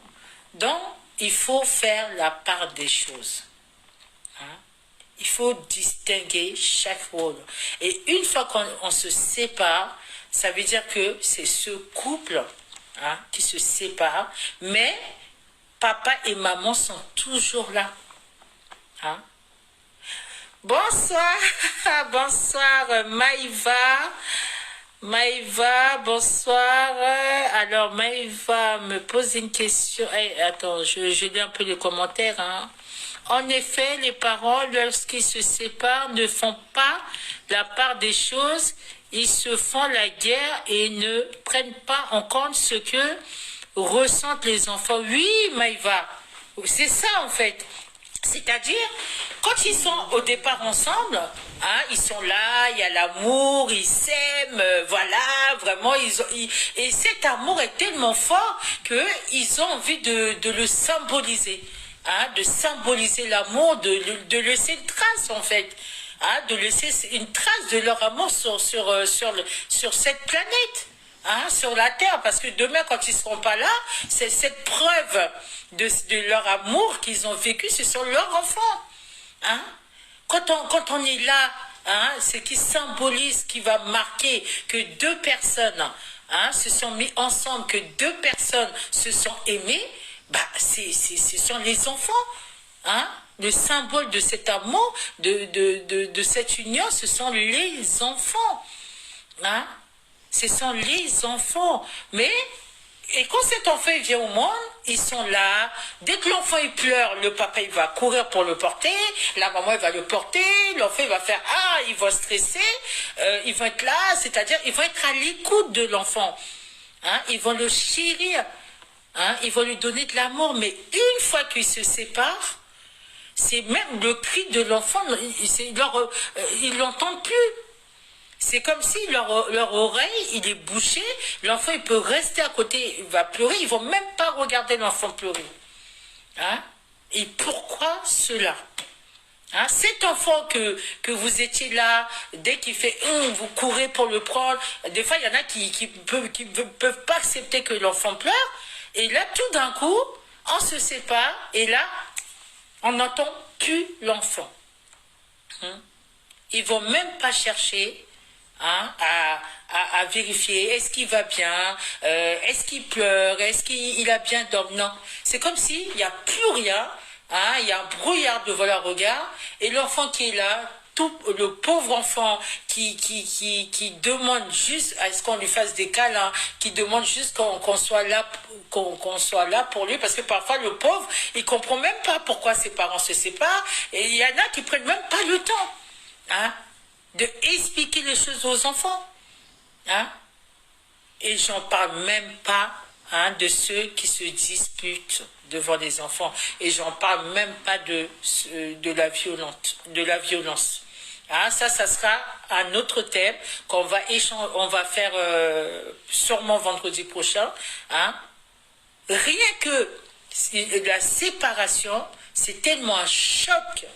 Donc, il faut faire la part des choses. Hein? Il faut distinguer chaque rôle. Et une fois qu'on se sépare, ça veut dire que c'est ce couple hein, qui se sépare, mais papa et maman sont toujours là. Hein? Bonsoir, bonsoir Maïva. Maïva, bonsoir. Alors, Maïva me pose une question. Hey, attends, je lis un peu les commentaires. Hein. En effet, les parents, lorsqu'ils se séparent, ne font pas la part des choses. Ils se font la guerre et ne prennent pas en compte ce que ressentent les enfants. Oui, Maïva, c'est ça en fait. C'est-à-dire, quand ils sont au départ ensemble, hein, ils sont là, il y a l'amour, ils s'aiment, voilà, vraiment, et cet amour est tellement fort qu'ils ont envie de le symboliser, hein, de symboliser l'amour, de laisser une trace en fait. hein, de laisser une trace de leur amour sur cette planète. Hein, sur la terre, parce que demain quand ils ne seront pas là, c'est cette preuve de leur amour qu'ils ont vécu, ce sont leurs enfants. Hein. Quand on est là, hein, c'est qui symbolise, qui va marquer que deux personnes hein, se sont mis ensemble, que deux personnes se sont aimées, bah, ce sont les enfants. Hein. Le symbole de cet amour, de cette union, ce sont les enfants. Hein. Ce sont les enfants. Mais, et quand cet enfant il vient au monde, ils sont là. Dès que l'enfant il pleure, le papa il va courir pour le porter, la maman il va le porter, l'enfant il va faire ah, il va stresser, ils vont être là, c'est-à-dire ils vont être à l'écoute de l'enfant. Hein, ils vont le chérir, hein, ils vont lui donner de l'amour. Mais une fois qu'ils se séparent, c'est même le cri de l'enfant, ils l'entendent plus. C'est comme si leur oreille, il est bouché, l'enfant il peut rester à côté, il va pleurer, ils ne vont même pas regarder l'enfant pleurer. Hein? Et pourquoi cela? Hein? Cet enfant que vous étiez là, dès qu'il fait vous courez pour le prendre, des fois il y en a qui peuvent pas accepter que l'enfant pleure, et là tout d'un coup, on se sépare, et là, on n'entend plus l'enfant. Hein? Ils ne vont même pas chercher hein, à vérifier, est-ce qu'il va bien, est-ce qu'il pleure, est-ce qu'il a bien dormi. Non, c'est comme s'il n'y a plus rien, hein, il y a un brouillard devant leur regard, et l'enfant qui est là, le pauvre enfant qui demande juste à ce qu'on lui fasse des câlins, qui demande juste qu'on soit là, qu'on soit là pour lui, parce que parfois le pauvre, il comprend même pas pourquoi ses parents se séparent, et il y en a qui prennent même pas le temps. Hein, de expliquer les choses aux enfants. Hein? Et j'en parle même pas hein, de ceux qui se disputent devant les enfants. Et j'en parle même pas de la violence. Hein? Ça sera un autre thème qu'on va on va faire sûrement vendredi prochain. Hein? Rien que la séparation, c'est tellement un choc.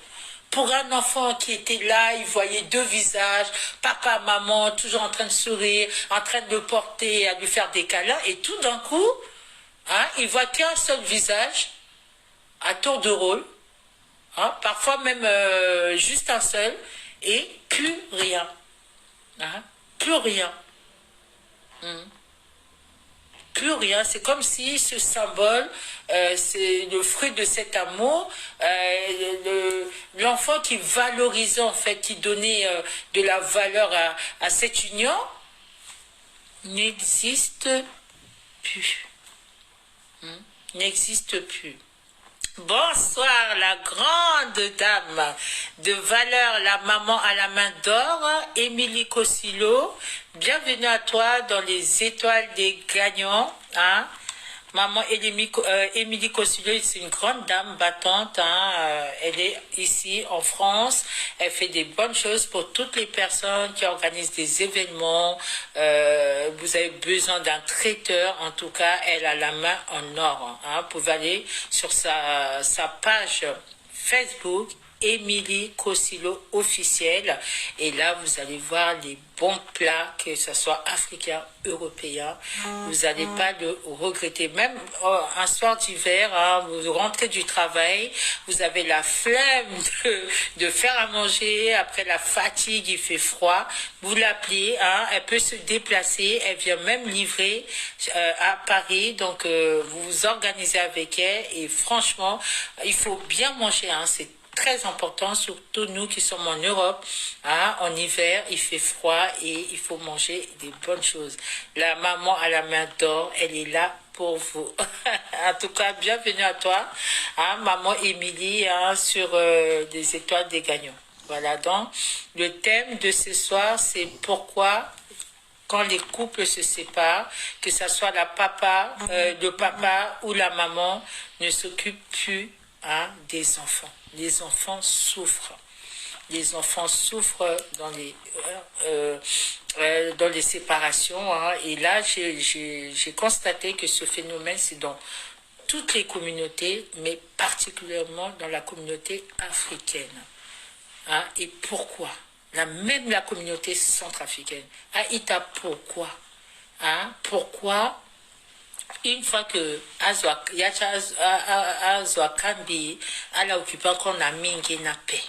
Pour un enfant qui était là, il voyait deux visages, papa, maman, toujours en train de sourire, en train de le porter, à lui faire des câlins, et tout d'un coup, hein, il voit qu'un seul visage, à tour de rôle, hein, parfois même juste un seul, et plus rien. Hein, plus rien. Plus rien, c'est comme si ce symbole, c'est le fruit de cet amour, l'enfant qui valorisait en fait, qui donnait de la valeur à cette union, n'existe plus. N'existe plus. Bonsoir, la grande dame de valeur, la maman à la main d'or, Émilie Cossilo. Bienvenue à toi dans les étoiles des gagnants. Hein? Maman Émilie Cossilo, c'est une grande dame battante. Hein? Elle est ici en France. Elle fait des bonnes choses pour toutes les personnes qui organisent des événements. Vous avez besoin d'un traiteur. En tout cas, elle a la main en or. Hein? Vous pouvez aller sur sa page Facebook. Émilie Cossilo officielle, et là vous allez voir les bons plats, que ce soit africain, européen, vous n'allez pas le regretter. Même un soir d'hiver, hein, vous rentrez du travail, vous avez la flemme de faire à manger, après la fatigue, il fait froid, vous l'appelez, hein, elle peut se déplacer, elle vient même livrer à Paris, donc vous vous organisez avec elle, et franchement, il faut bien manger, hein, c'est très important, surtout nous qui sommes en Europe. Hein, en hiver, il fait froid et il faut manger des bonnes choses. La maman à la main d'or, elle est là pour vous. En tout cas, bienvenue à toi, hein, maman Émilie, hein, sur les étoiles des gagnants. Voilà, donc le thème de ce soir, c'est pourquoi quand les couples se séparent, que ce soit le papa ou la maman ne s'occupe plus hein, des enfants. Les enfants souffrent. Les enfants souffrent dans les séparations. Hein. Et là, j'ai constaté que ce phénomène, c'est dans toutes les communautés, mais particulièrement dans la communauté africaine. Hein, et pourquoi? Même la communauté centrafricaine. Aïta, pourquoi? Hein, pourquoi une fois que Azwakambi, elle a occupé encore la mingi na paix.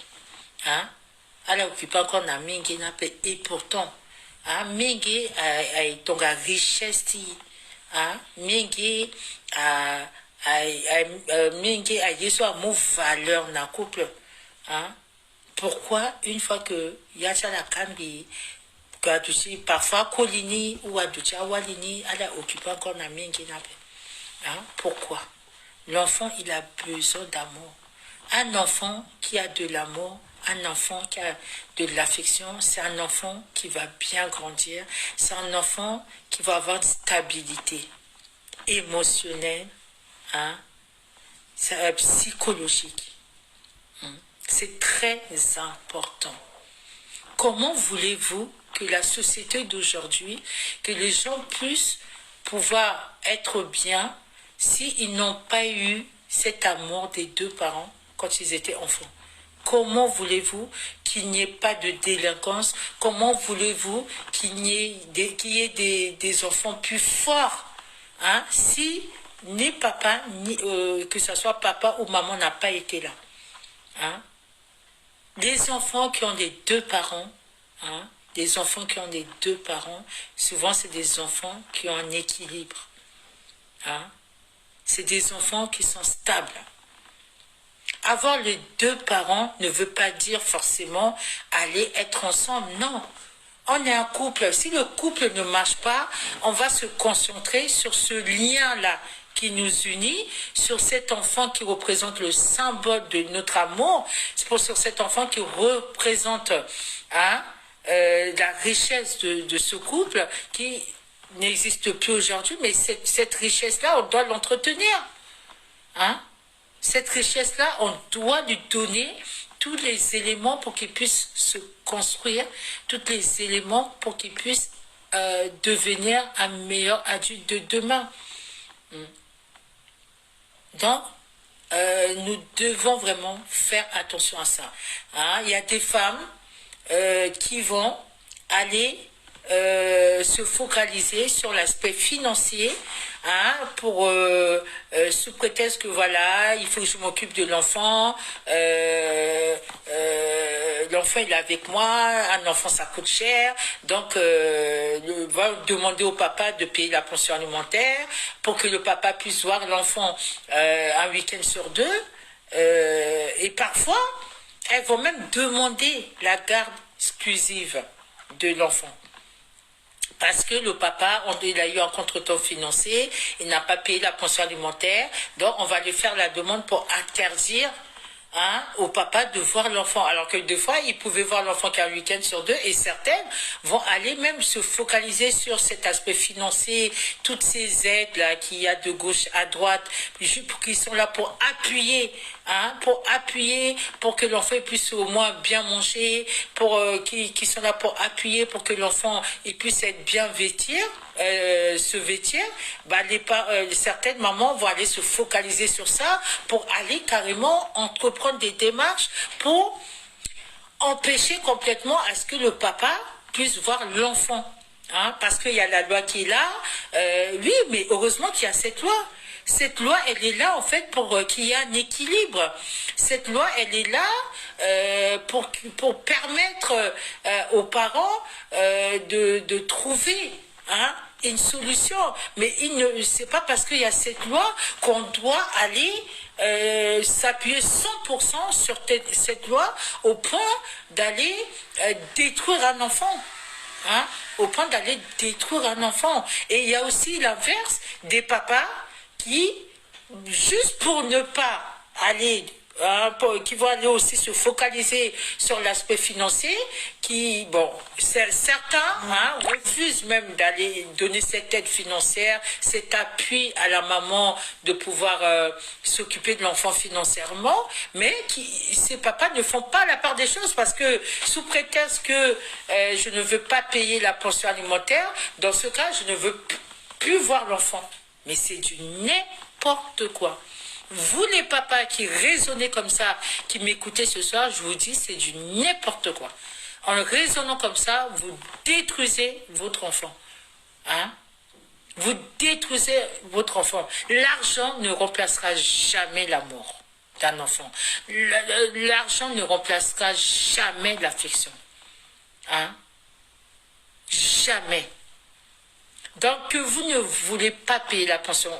Hein? Elle a occupé encore la mingi na paix. Et pourtant, hein, mingi a donc la richesse, hein? Mingi a mingi a yeso a mon valeur na couple. Hein? Pourquoi une fois que Yacha la Kambi parfois Kolini ou Adoucha Walini, elle a occupé encore la main qui n'a pas. Hein? Pourquoi? L'enfant, il a besoin d'amour. Un enfant qui a de l'amour, un enfant qui a de l'affection, c'est un enfant qui va bien grandir, c'est un enfant qui va avoir une stabilité émotionnelle, hein? Psychologique. C'est très important. Comment voulez-vous que la société d'aujourd'hui, que les gens puissent pouvoir être bien s'ils n'ont pas eu cet amour des deux parents quand ils étaient enfants? Comment voulez-vous qu'il n'y ait pas de délinquance? Comment voulez-vous qu'il y ait des enfants plus forts, hein, si ni papa, ni, que ce soit papa ou maman n'a pas été là, hein? Les enfants qui ont des deux parents, hein, des enfants qui ont des deux parents, souvent c'est des enfants qui ont un équilibre. Hein. C'est des enfants qui sont stables. Avoir les deux parents ne veut pas dire forcément aller être ensemble, non. On est un couple. Si le couple ne marche pas, on va se concentrer sur ce lien-là qui nous unit, sur cet enfant qui représente le symbole de notre amour, c'est pour sur cet enfant qui représente, hein, la richesse de ce couple qui n'existe plus aujourd'hui, mais cette richesse-là, on doit l'entretenir. Hein? Cette richesse-là, on doit lui donner tous les éléments pour qu'il puisse se construire, tous les éléments pour qu'il puisse devenir un meilleur adulte de demain. Donc, nous devons vraiment faire attention à ça. Hein? Il y a des femmes qui vont aller se focaliser sur l'aspect financier, hein, pour sous prétexte que voilà, il faut que je m'occupe de l'enfant, l'enfant il est avec moi, un enfant ça coûte cher, donc va demander au papa de payer la pension alimentaire pour que le papa puisse voir l'enfant un week-end sur deux, et parfois elles vont même demander la garde exclusive de l'enfant. Parce que le papa, il a eu un contretemps financier, il n'a pas payé la pension alimentaire, donc on va lui faire la demande pour interdire, hein, au papa de voir l'enfant. Alors que des fois, il pouvait voir l'enfant qu'un week-end sur deux, et certaines vont aller même se focaliser sur cet aspect financier, toutes ces aides-là qu'il y a de gauche à droite, qui sont là pour appuyer, hein, pour que l'enfant puisse au moins bien manger, qui sont là pour appuyer pour que l'enfant puisse être bien vêtir, se vêtir. Bah, certaines mamans vont aller se focaliser sur ça pour aller carrément entreprendre des démarches pour empêcher complètement à ce que le papa puisse voir l'enfant. Hein, parce qu'il y a la loi qui est là, oui, mais heureusement qu'il y a cette loi. Cette loi, elle est là en fait pour qu'il y ait un équilibre. Cette loi, elle est là pour permettre aux parents de trouver, hein, une solution. Mais c'est pas parce qu'il y a cette loi qu'on doit aller s'appuyer 100% sur cette loi au point d'aller détruire un enfant. Hein, au point d'aller détruire un enfant. Et il y a aussi l'inverse des papas qui, juste pour ne pas aller, hein, qui vont aller aussi se focaliser sur l'aspect financier, qui, bon, certains, hein, refusent même d'aller donner cette aide financière, cet appui à la maman de pouvoir s'occuper de l'enfant financièrement, mais ces papas ne font pas la part des choses parce que sous prétexte que je ne veux pas payer la pension alimentaire, dans ce cas, je ne veux plus voir l'enfant. Mais c'est du n'importe quoi. Vous les papas qui raisonnez comme ça, qui m'écoutez ce soir, je vous dis, c'est du n'importe quoi. En raisonnant comme ça, vous détruisez votre enfant. Hein? Vous détruisez votre enfant. L'argent ne remplacera jamais l'amour d'un enfant. L'argent ne remplacera jamais l'affection. Hein? Jamais. Donc que vous ne voulez pas payer la pension,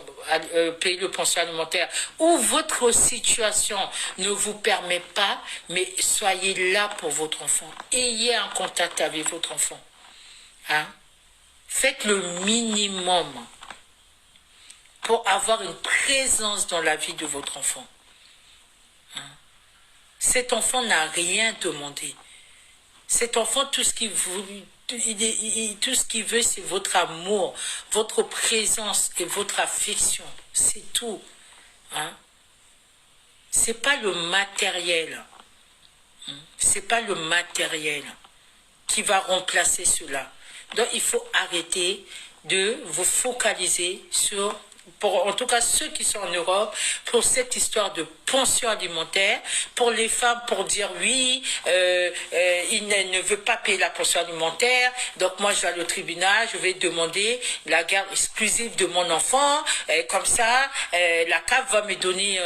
payer le pension alimentaire, ou votre situation ne vous permet pas, mais soyez là pour votre enfant. Ayez un contact avec votre enfant. Hein? Faites le minimum pour avoir une présence dans la vie de votre enfant. Hein? Cet enfant n'a rien demandé. Cet enfant, tout ce qu'il veut, c'est votre amour, votre présence et votre affection. C'est tout. Hein? C'est pas le matériel. C'est pas le matériel qui va remplacer cela. Donc, il faut arrêter de vous focaliser sur, en tout cas ceux qui sont en Europe, pour cette histoire de pension alimentaire, pour les femmes, pour dire oui, il ne veut pas payer la pension alimentaire, donc moi je vais aller au tribunal, je vais demander la garde exclusive de mon enfant, comme ça, la CAF va me donner,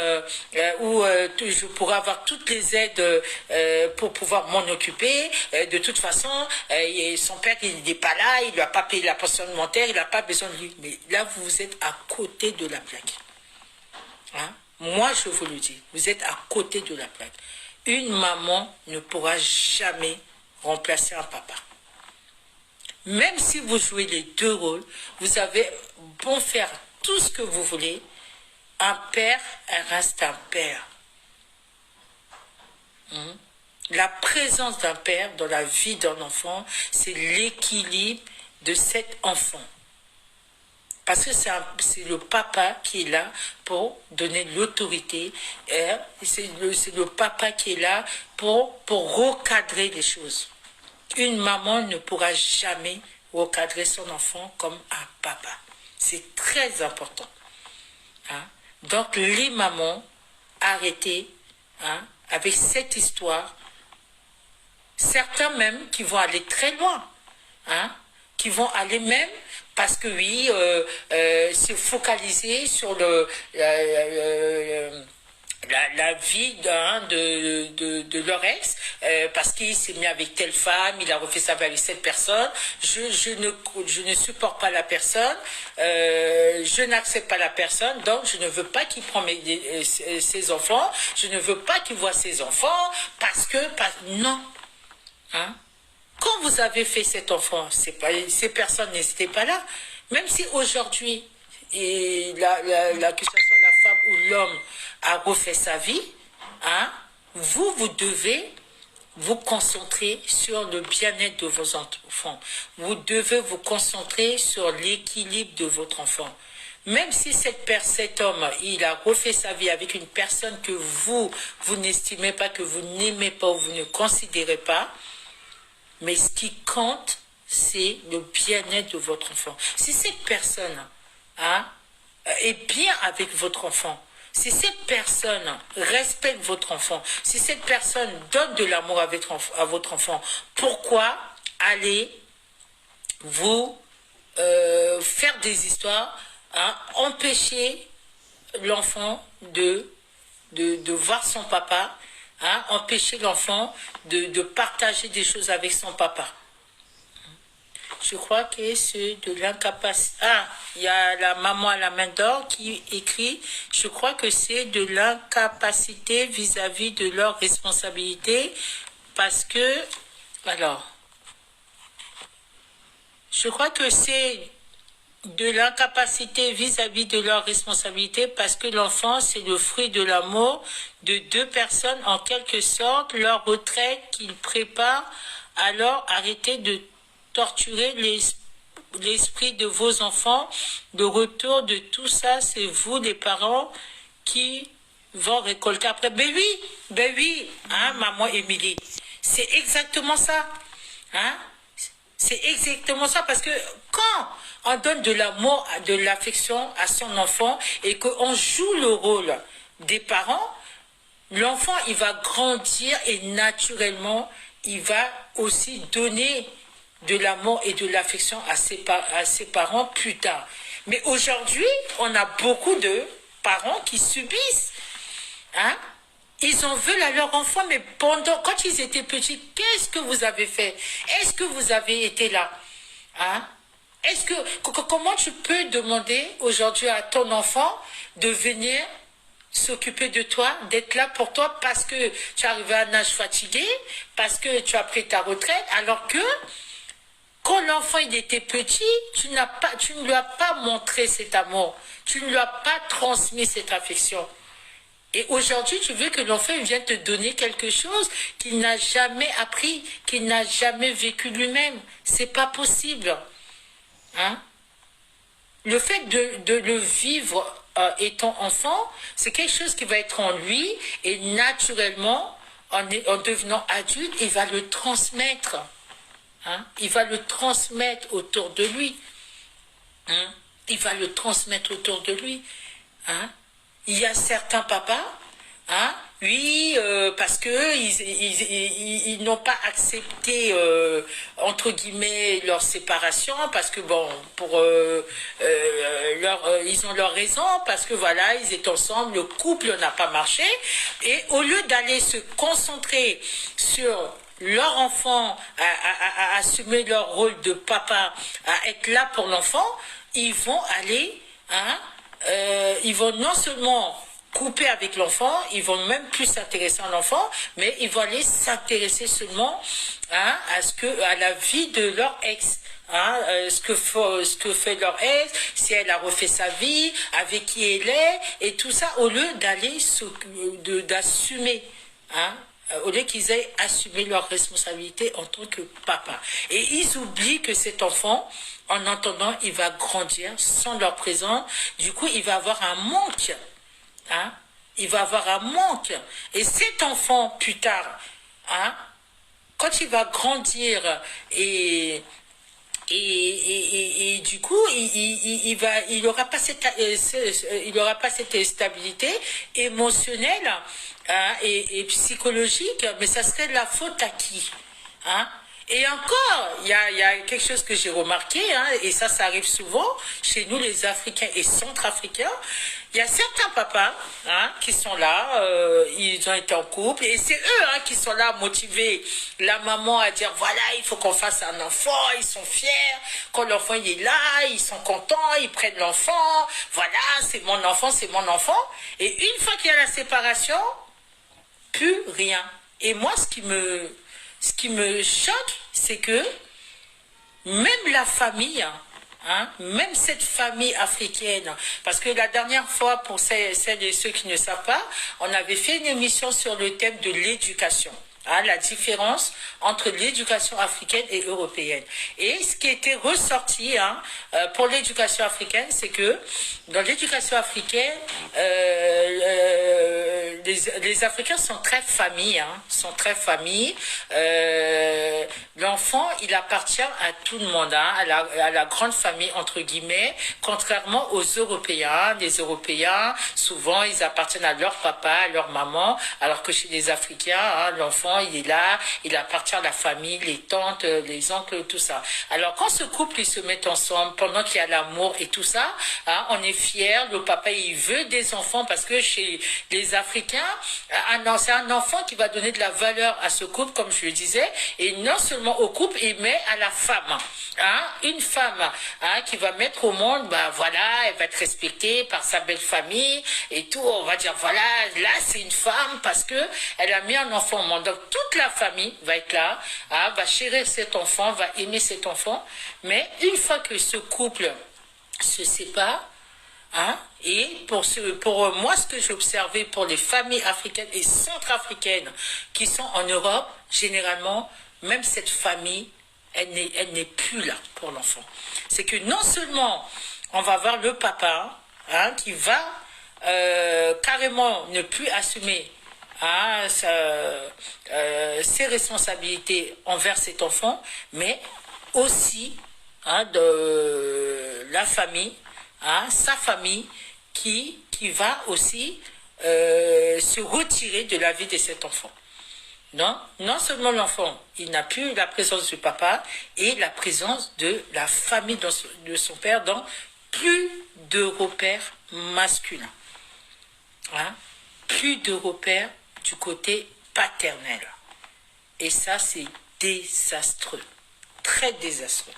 je pourrai avoir toutes les aides pour pouvoir m'en occuper. De toute façon, son père il n'est pas là, il ne lui a pas payé la pension alimentaire, il n'a pas besoin de lui. Mais là, vous êtes à côté de la plaque. Hein? Moi, je vous le dis, vous êtes à côté de la plaque. Une maman ne pourra jamais remplacer un papa. Même si vous jouez les deux rôles, vous avez bon faire tout ce que vous voulez. Un père, elle reste un père. La présence d'un père dans la vie d'un enfant, c'est l'équilibre de cet enfant. Parce que c'est le papa qui est là pour donner l'autorité. C'est le papa qui est là pour recadrer les choses. Une maman ne pourra jamais recadrer son enfant comme un papa. C'est très important. Hein? Donc les mamans, arrêtez avec cette histoire. Certains même qui vont aller très loin. Qui vont aller même parce que oui, se focaliser sur la vie de leur ex, parce qu'il s'est mis avec telle femme, il a refait ça avec cette personne, je ne supporte pas la personne, je n'accepte pas la personne, donc je ne veux pas qu'il prenne ses enfants, je ne veux pas qu'il voit ses enfants, non. Hein? Quand vous avez fait cet enfant, ces personnes n'étaient pas là. Même si aujourd'hui, que ce soit la femme ou l'homme a refait sa vie, vous devez vous concentrer sur le bien-être de vos enfants. Vous devez vous concentrer sur l'équilibre de votre enfant. Même si cet homme, il a refait sa vie avec une personne que vous n'estimez pas, que vous n'aimez pas ou vous ne considérez pas, mais ce qui compte, c'est le bien-être de votre enfant. Si cette personne est bien avec votre enfant, si cette personne respecte votre enfant, si cette personne donne de l'amour à votre enfant, pourquoi aller vous faire des histoires, empêcher l'enfant de voir son papa, empêcher l'enfant de partager des choses avec son papa. Je crois que c'est de l'incapacité. Il y a la maman à la main d'or qui écrit, je crois que c'est de l'incapacité vis-à-vis de leurs responsabilités, parce que, je crois que c'est de l'incapacité vis-à-vis de leurs responsabilités, parce que l'enfant, c'est le fruit de l'amour de deux personnes, en quelque sorte, leur retraite qu'ils préparent. Alors, arrêtez de torturer l'esprit de vos enfants. Le retour de tout ça, c'est vous, les parents, qui vont récolter après. Ben oui, maman Émilie. C'est exactement ça. C'est exactement ça, parce que quand on donne de l'amour, de l'affection à son enfant et qu'on joue le rôle des parents, l'enfant, il va grandir et naturellement, il va aussi donner de l'amour et de l'affection à ses parents plus tard. Mais aujourd'hui, on a beaucoup de parents qui subissent. Hein? Ils en veulent à leur enfant, mais quand ils étaient petits, qu'est-ce que vous avez fait? Est-ce que vous avez été là? Hein? Comment tu peux demander aujourd'hui à ton enfant de venir s'occuper de toi, d'être là pour toi parce que tu es arrivé à un âge fatigué, parce que tu as pris ta retraite, alors que quand l'enfant il était petit, tu ne lui as pas montré cet amour, tu ne lui as pas transmis cette affection. Et aujourd'hui, tu veux que l'enfant vienne te donner quelque chose qu'il n'a jamais appris, qu'il n'a jamais vécu lui-même. C'est pas possible. Hein? Le fait de le vivre étant enfant, c'est quelque chose qui va être en lui et naturellement, en devenant adulte, il va le transmettre. Hein? Il va le transmettre autour de lui. Hein? Il va le transmettre autour de lui. Hein? Il y a certains papas, hein, oui, parce que ils n'ont pas accepté entre guillemets leur séparation, parce que bon, ils ont leur raison, parce que voilà, ils étaient ensemble, le couple n'a pas marché, et au lieu d'aller se concentrer sur leur enfant, à assumer leur rôle de papa, à être là pour l'enfant, ils vont aller, hein, ils vont non seulement couper avec l'enfant, ils vont même plus s'intéresser à l'enfant, mais ils vont aller s'intéresser seulement, hein, à la vie de leur ex. Hein, ce que fait leur ex, si elle a refait sa vie, avec qui elle est, et tout ça, au lieu d'assumer, hein, au lieu qu'ils aient assumé leurs responsabilités en tant que papa. Et ils oublient que cet enfant, en entendant, il va grandir sans leur présence. Du coup, il va avoir un manque. Hein? Il va avoir un manque. Et cet enfant, plus tard, hein, quand il va grandir et du coup, il aura pas cette stabilité émotionnelle, hein, et psychologique, mais ça serait de la faute à qui? Hein? Et encore, il y a quelque chose que j'ai remarqué, hein, et ça arrive souvent chez nous les Africains et Centrafricains. Il y a certains papas, hein, qui sont là, ils ont été en couple, et c'est eux, hein, qui sont là à motiver la maman à dire voilà, il faut qu'on fasse un enfant, ils sont fiers, quand l'enfant il est là, ils sont contents, ils prennent l'enfant, voilà, c'est mon enfant, c'est mon enfant. Et une fois qu'il y a la séparation, plus rien. Et moi, ce qui me choque, c'est que même la famille, hein, même cette famille africaine, parce que la dernière fois, pour celles et ceux qui ne savent pas, on avait fait une émission sur le thème de l'éducation. Hein, la différence entre l'éducation africaine et européenne. Et ce qui était ressorti, hein, pour l'éducation africaine, c'est que dans l'éducation africaine, les Africains sont très familles, hein, sont très familles. L'enfant, il appartient à tout le monde, hein, à la grande famille, entre guillemets, contrairement aux Européens. Les Européens, souvent, ils appartiennent à leur papa, à leur maman, alors que chez les Africains, hein, l'enfant, il est là, il appartient à la famille, les tantes, les oncles, tout ça. Alors quand ce couple, ils se mettent ensemble, pendant qu'il y a l'amour et tout ça, hein, on est fiers, le papa, il veut des enfants, parce que chez les Africains, c'est un enfant qui va donner de la valeur à ce couple, comme je le disais, et non seulement au couple, mais à la femme. Hein, une femme, hein, qui va mettre au monde, bah voilà, elle va être respectée par sa belle famille et tout. On va dire voilà, là c'est une femme parce que elle a mis un enfant au monde. Donc toute la famille va être là, hein, va chérir cet enfant, va aimer cet enfant. Mais une fois que ce couple se sépare, hein, et pour moi, ce que j'ai observé pour les familles africaines et centrafricaines qui sont en Europe, généralement, même cette famille, elle n'est plus là pour l'enfant. C'est que non seulement on va voir le papa, hein, qui va carrément ne plus assumer, hein, ses responsabilités envers cet enfant, mais aussi, hein, de la famille, hein, sa famille qui va aussi se retirer de la vie de cet enfant. Non, non seulement l'enfant, il n'a plus la présence du papa et la présence de la famille de son père, donc plus de repères masculins. Hein? Plus de repères du côté paternel. Et ça, c'est désastreux. Très désastreux.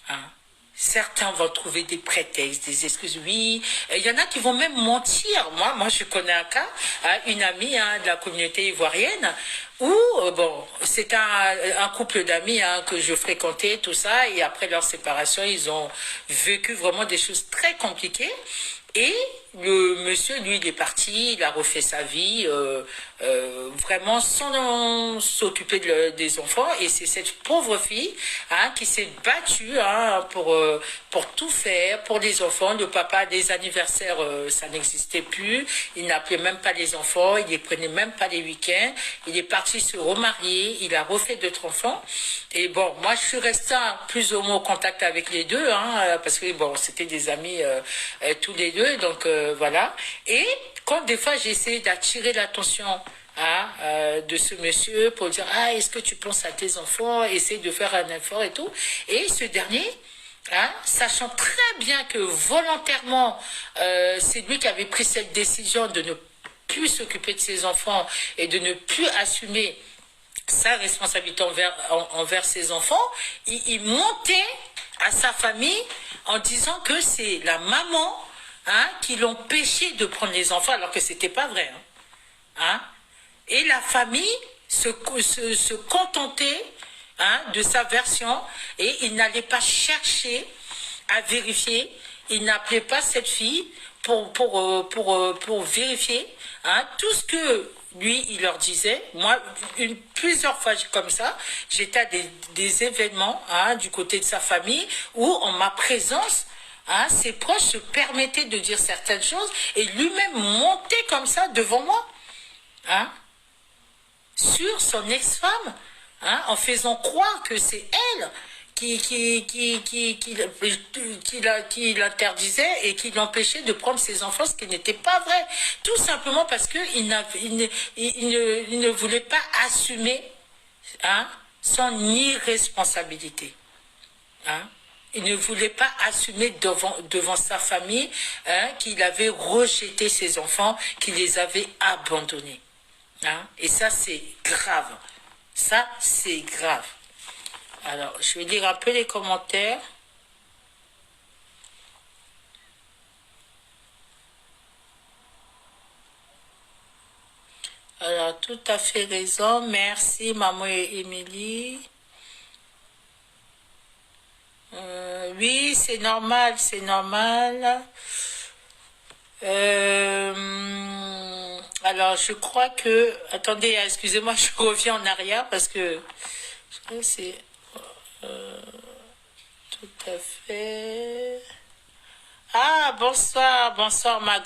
Hein? Certains vont trouver des prétextes, des excuses. Oui, il y en a qui vont même mentir. Moi, je connais un cas, une amie de la communauté ivoirienne, où, bon, c'est un couple d'amis que je fréquentais, tout ça, et après leur séparation, ils ont vécu vraiment des choses très compliquées. Et le monsieur, lui, il est parti, il a refait sa vie, vraiment sans s'occuper des enfants. Et c'est cette pauvre fille qui s'est battue pour tout faire, pour les enfants. Le papa, des anniversaires, ça n'existait plus. Il n'appelait même pas les enfants, il ne prenait même pas les week-ends. Il est parti se remarier, il a refait d'autres enfants. Et bon, moi, je suis restée plus ou moins en contact avec les deux, parce que bon, c'était des amis tous les deux. Donc voilà. Et quand des fois j'ai essayé d'attirer l'attention de ce monsieur pour dire est-ce que tu penses à tes enfants, essayer de faire un effort et tout. Et ce dernier, sachant très bien que volontairement c'est lui qui avait pris cette décision de ne plus s'occuper de ses enfants et de ne plus assumer sa responsabilité envers ses enfants, il montait à sa famille en disant que c'est la maman qui l'empêchait de prendre les enfants, alors que c'était pas vrai. Et la famille se contentait de sa version et il n'allait pas chercher à vérifier. Il n'appelait pas cette fille pour vérifier tout ce que lui, il leur disait. Moi, plusieurs fois comme ça, j'étais à des événements du côté de sa famille où, en ma présence, ses proches se permettaient de dire certaines choses et lui-même montait comme ça devant moi, sur son ex-femme, en faisant croire que c'est elle qui l'interdisait et qui l'empêchait de prendre ses enfants, ce qui n'était pas vrai. Tout simplement parce qu'il ne voulait pas assumer son irresponsabilité. Il ne voulait pas assumer devant sa famille qu'il avait rejeté ses enfants, qu'il les avait abandonnés. Et ça, c'est grave. Ça, c'est grave. Alors, je vais lire un peu les commentaires. Alors, tout à fait raison. Merci, maman et Émilie. Oui, c'est normal, c'est normal. Alors, je crois que... Attendez, excusez-moi, je reviens en arrière parce que... C'est... tout à fait... bonsoir ma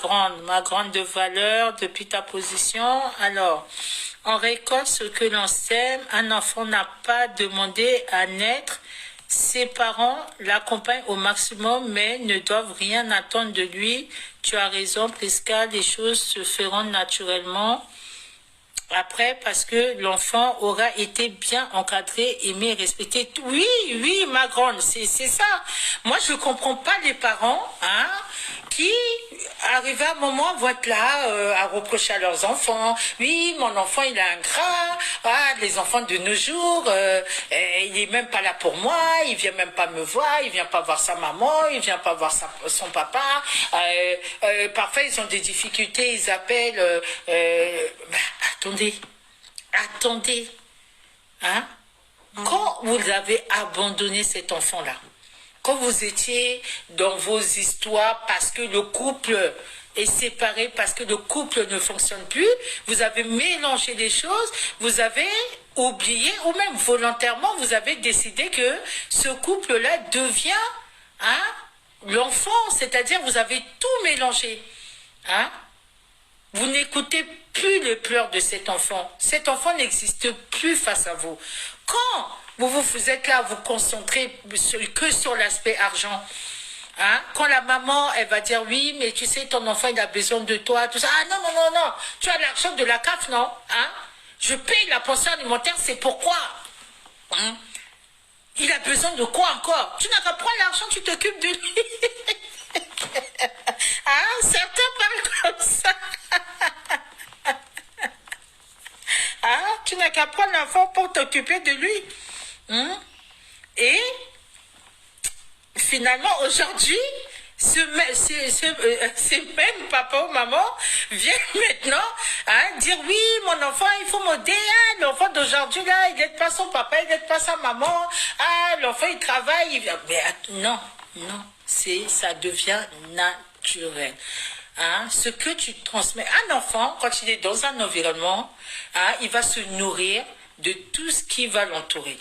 grande de valeur, depuis ta position. Alors, on récolte ce que l'on sème. Un enfant n'a pas demandé à naître. Ses parents l'accompagnent au maximum, mais ne doivent rien attendre de lui. Tu as raison, Prisca, les choses se feront naturellement. Après, parce que l'enfant aura été bien encadré, aimé, respecté. Oui, ma grande, c'est ça. Moi, je comprends pas les parents, qui, arrivés à un moment, vont être là à reprocher à leurs enfants. Oui, mon enfant, il est ingrat. Les enfants de nos jours, il est même pas là pour moi. Il vient même pas me voir. Il vient pas voir sa maman. Il vient pas voir son papa. Parfois, ils ont des difficultés. Ils appellent. Attendez. Quand vous avez abandonné cet enfant-là, quand vous étiez dans vos histoires parce que le couple est séparé, parce que le couple ne fonctionne plus, vous avez mélangé les choses, vous avez oublié, ou même volontairement, vous avez décidé que ce couple-là devient l'enfant, c'est-à-dire vous avez tout mélangé. Vous n'écoutez plus les pleurs de cet enfant. Cet enfant n'existe plus face à vous. Quand vous êtes là à vous concentrer que sur l'aspect argent, Hein? Quand la maman, elle va dire oui, mais tu sais, ton enfant, il a besoin de toi, tout ça. Ah non, non, non, non. Tu as l'argent de la CAF, non? Hein? Je paye la pension alimentaire, c'est pourquoi? Hein? Il a besoin de quoi encore? Tu n'as qu'à prendre l'argent, tu t'occupes de lui. Hein? Certains parlent comme ça. Hein? Tu n'as qu'à prendre l'enfant pour t'occuper de lui. Hein? Et finalement, aujourd'hui, ces mêmes papa ou maman viennent maintenant dire oui, mon enfant, il faut m'aider. Ah, l'enfant d'aujourd'hui, là, il n'aide pas son papa, il n'aide pas sa maman. Ah, l'enfant, il travaille. Mais non, non, ça devient naturel. Hein, ce que tu transmets à un enfant, quand il est dans un environnement, il va se nourrir de tout ce qui va l'entourer.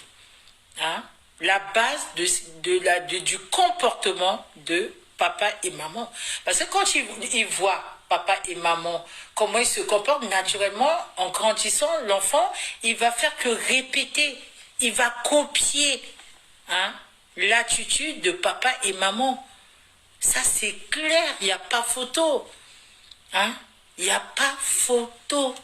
Hein, la base du comportement de papa et maman. Parce que quand il voit papa et maman, comment ils se comportent naturellement, en grandissant, l'enfant, il va faire que répéter, il va copier l'attitude de papa et maman. Ça, c'est clair, il n'y a pas photo. Hein? Il n'y a pas photo.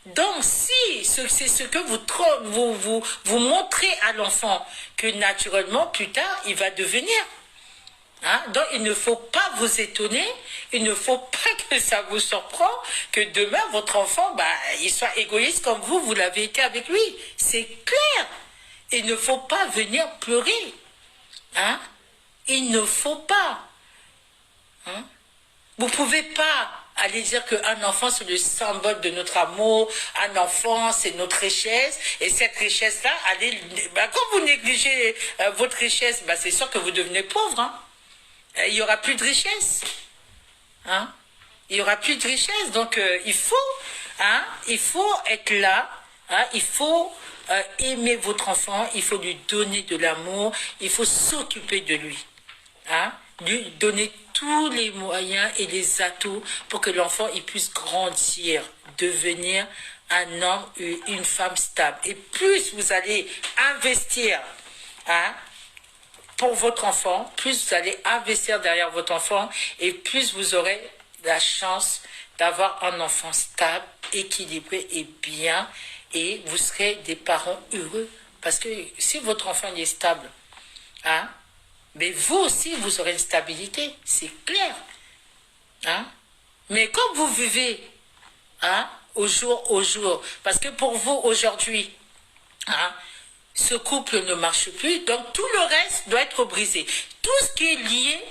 Donc, si c'est ce que vous montrez à l'enfant, que naturellement, plus tard, il va devenir. Hein? Donc, il ne faut pas vous étonner, il ne faut pas que ça vous surprend, que demain, votre enfant, il soit égoïste comme vous l'avez été avec lui. C'est clair. Il ne faut pas venir pleurer. Hein? Il ne faut pas. Hein? Vous ne pouvez pas aller dire qu'un enfant, c'est le symbole de notre amour. Un enfant, c'est notre richesse. Et cette richesse-là, quand vous négligez votre richesse, c'est sûr que vous devenez pauvre. Hein? Il n'y aura plus de richesse. Hein? Il n'y aura plus de richesse. Donc, il faut être là. Hein? Il faut aimer votre enfant. Il faut lui donner de l'amour. Il faut s'occuper de lui. Hein? Lui donner tous les moyens et les atouts pour que l'enfant puisse grandir, devenir un homme et une femme stable. Et plus vous allez investir pour votre enfant, plus vous allez investir derrière votre enfant et plus vous aurez la chance d'avoir un enfant stable, équilibré et bien, et vous serez des parents heureux. Parce que si votre enfant est stable, mais vous aussi, vous aurez une stabilité, c'est clair. Hein? Mais quand vous vivez au jour, parce que pour vous, aujourd'hui, ce couple ne marche plus, donc tout le reste doit être brisé. Tout ce qui est lié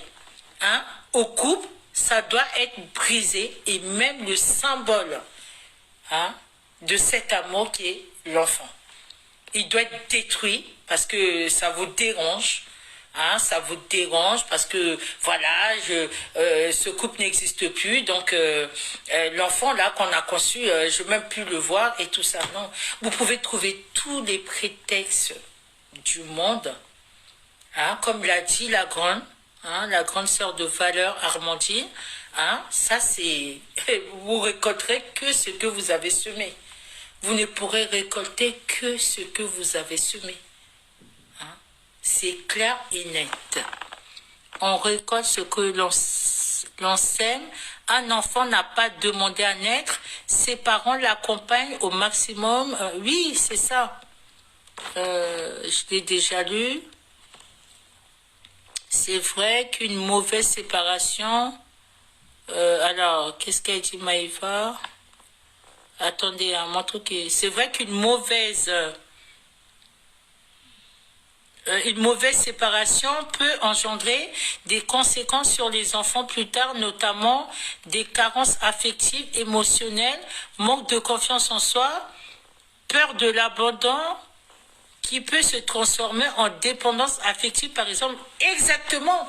au couple, ça doit être brisé, et même le symbole de cet amour qui est l'enfant. Il doit être détruit parce que ça vous dérange. Ça vous dérange parce que voilà, ce couple n'existe plus, donc l'enfant là qu'on a conçu, je ne veux même plus le voir et tout ça. Non, vous pouvez trouver tous les prétextes du monde, comme l'a dit la grande sœur de valeur Armandine. Ça c'est, vous récolterez que ce que vous avez semé. Vous ne pourrez récolter que ce que vous avez semé. C'est clair et net. On récolte ce que l'on sème. Un enfant n'a pas demandé à naître. Ses parents l'accompagnent au maximum. Oui, c'est ça. Je l'ai déjà lu. C'est vrai qu'une mauvaise séparation... alors, qu'est-ce qu'a dit Maïva? Attendez, mon truc est... C'est vrai qu'une mauvaise séparation peut engendrer des conséquences sur les enfants plus tard, notamment des carences affectives, émotionnelles, manque de confiance en soi, peur de l'abandon qui peut se transformer en dépendance affective, par exemple. Exactement,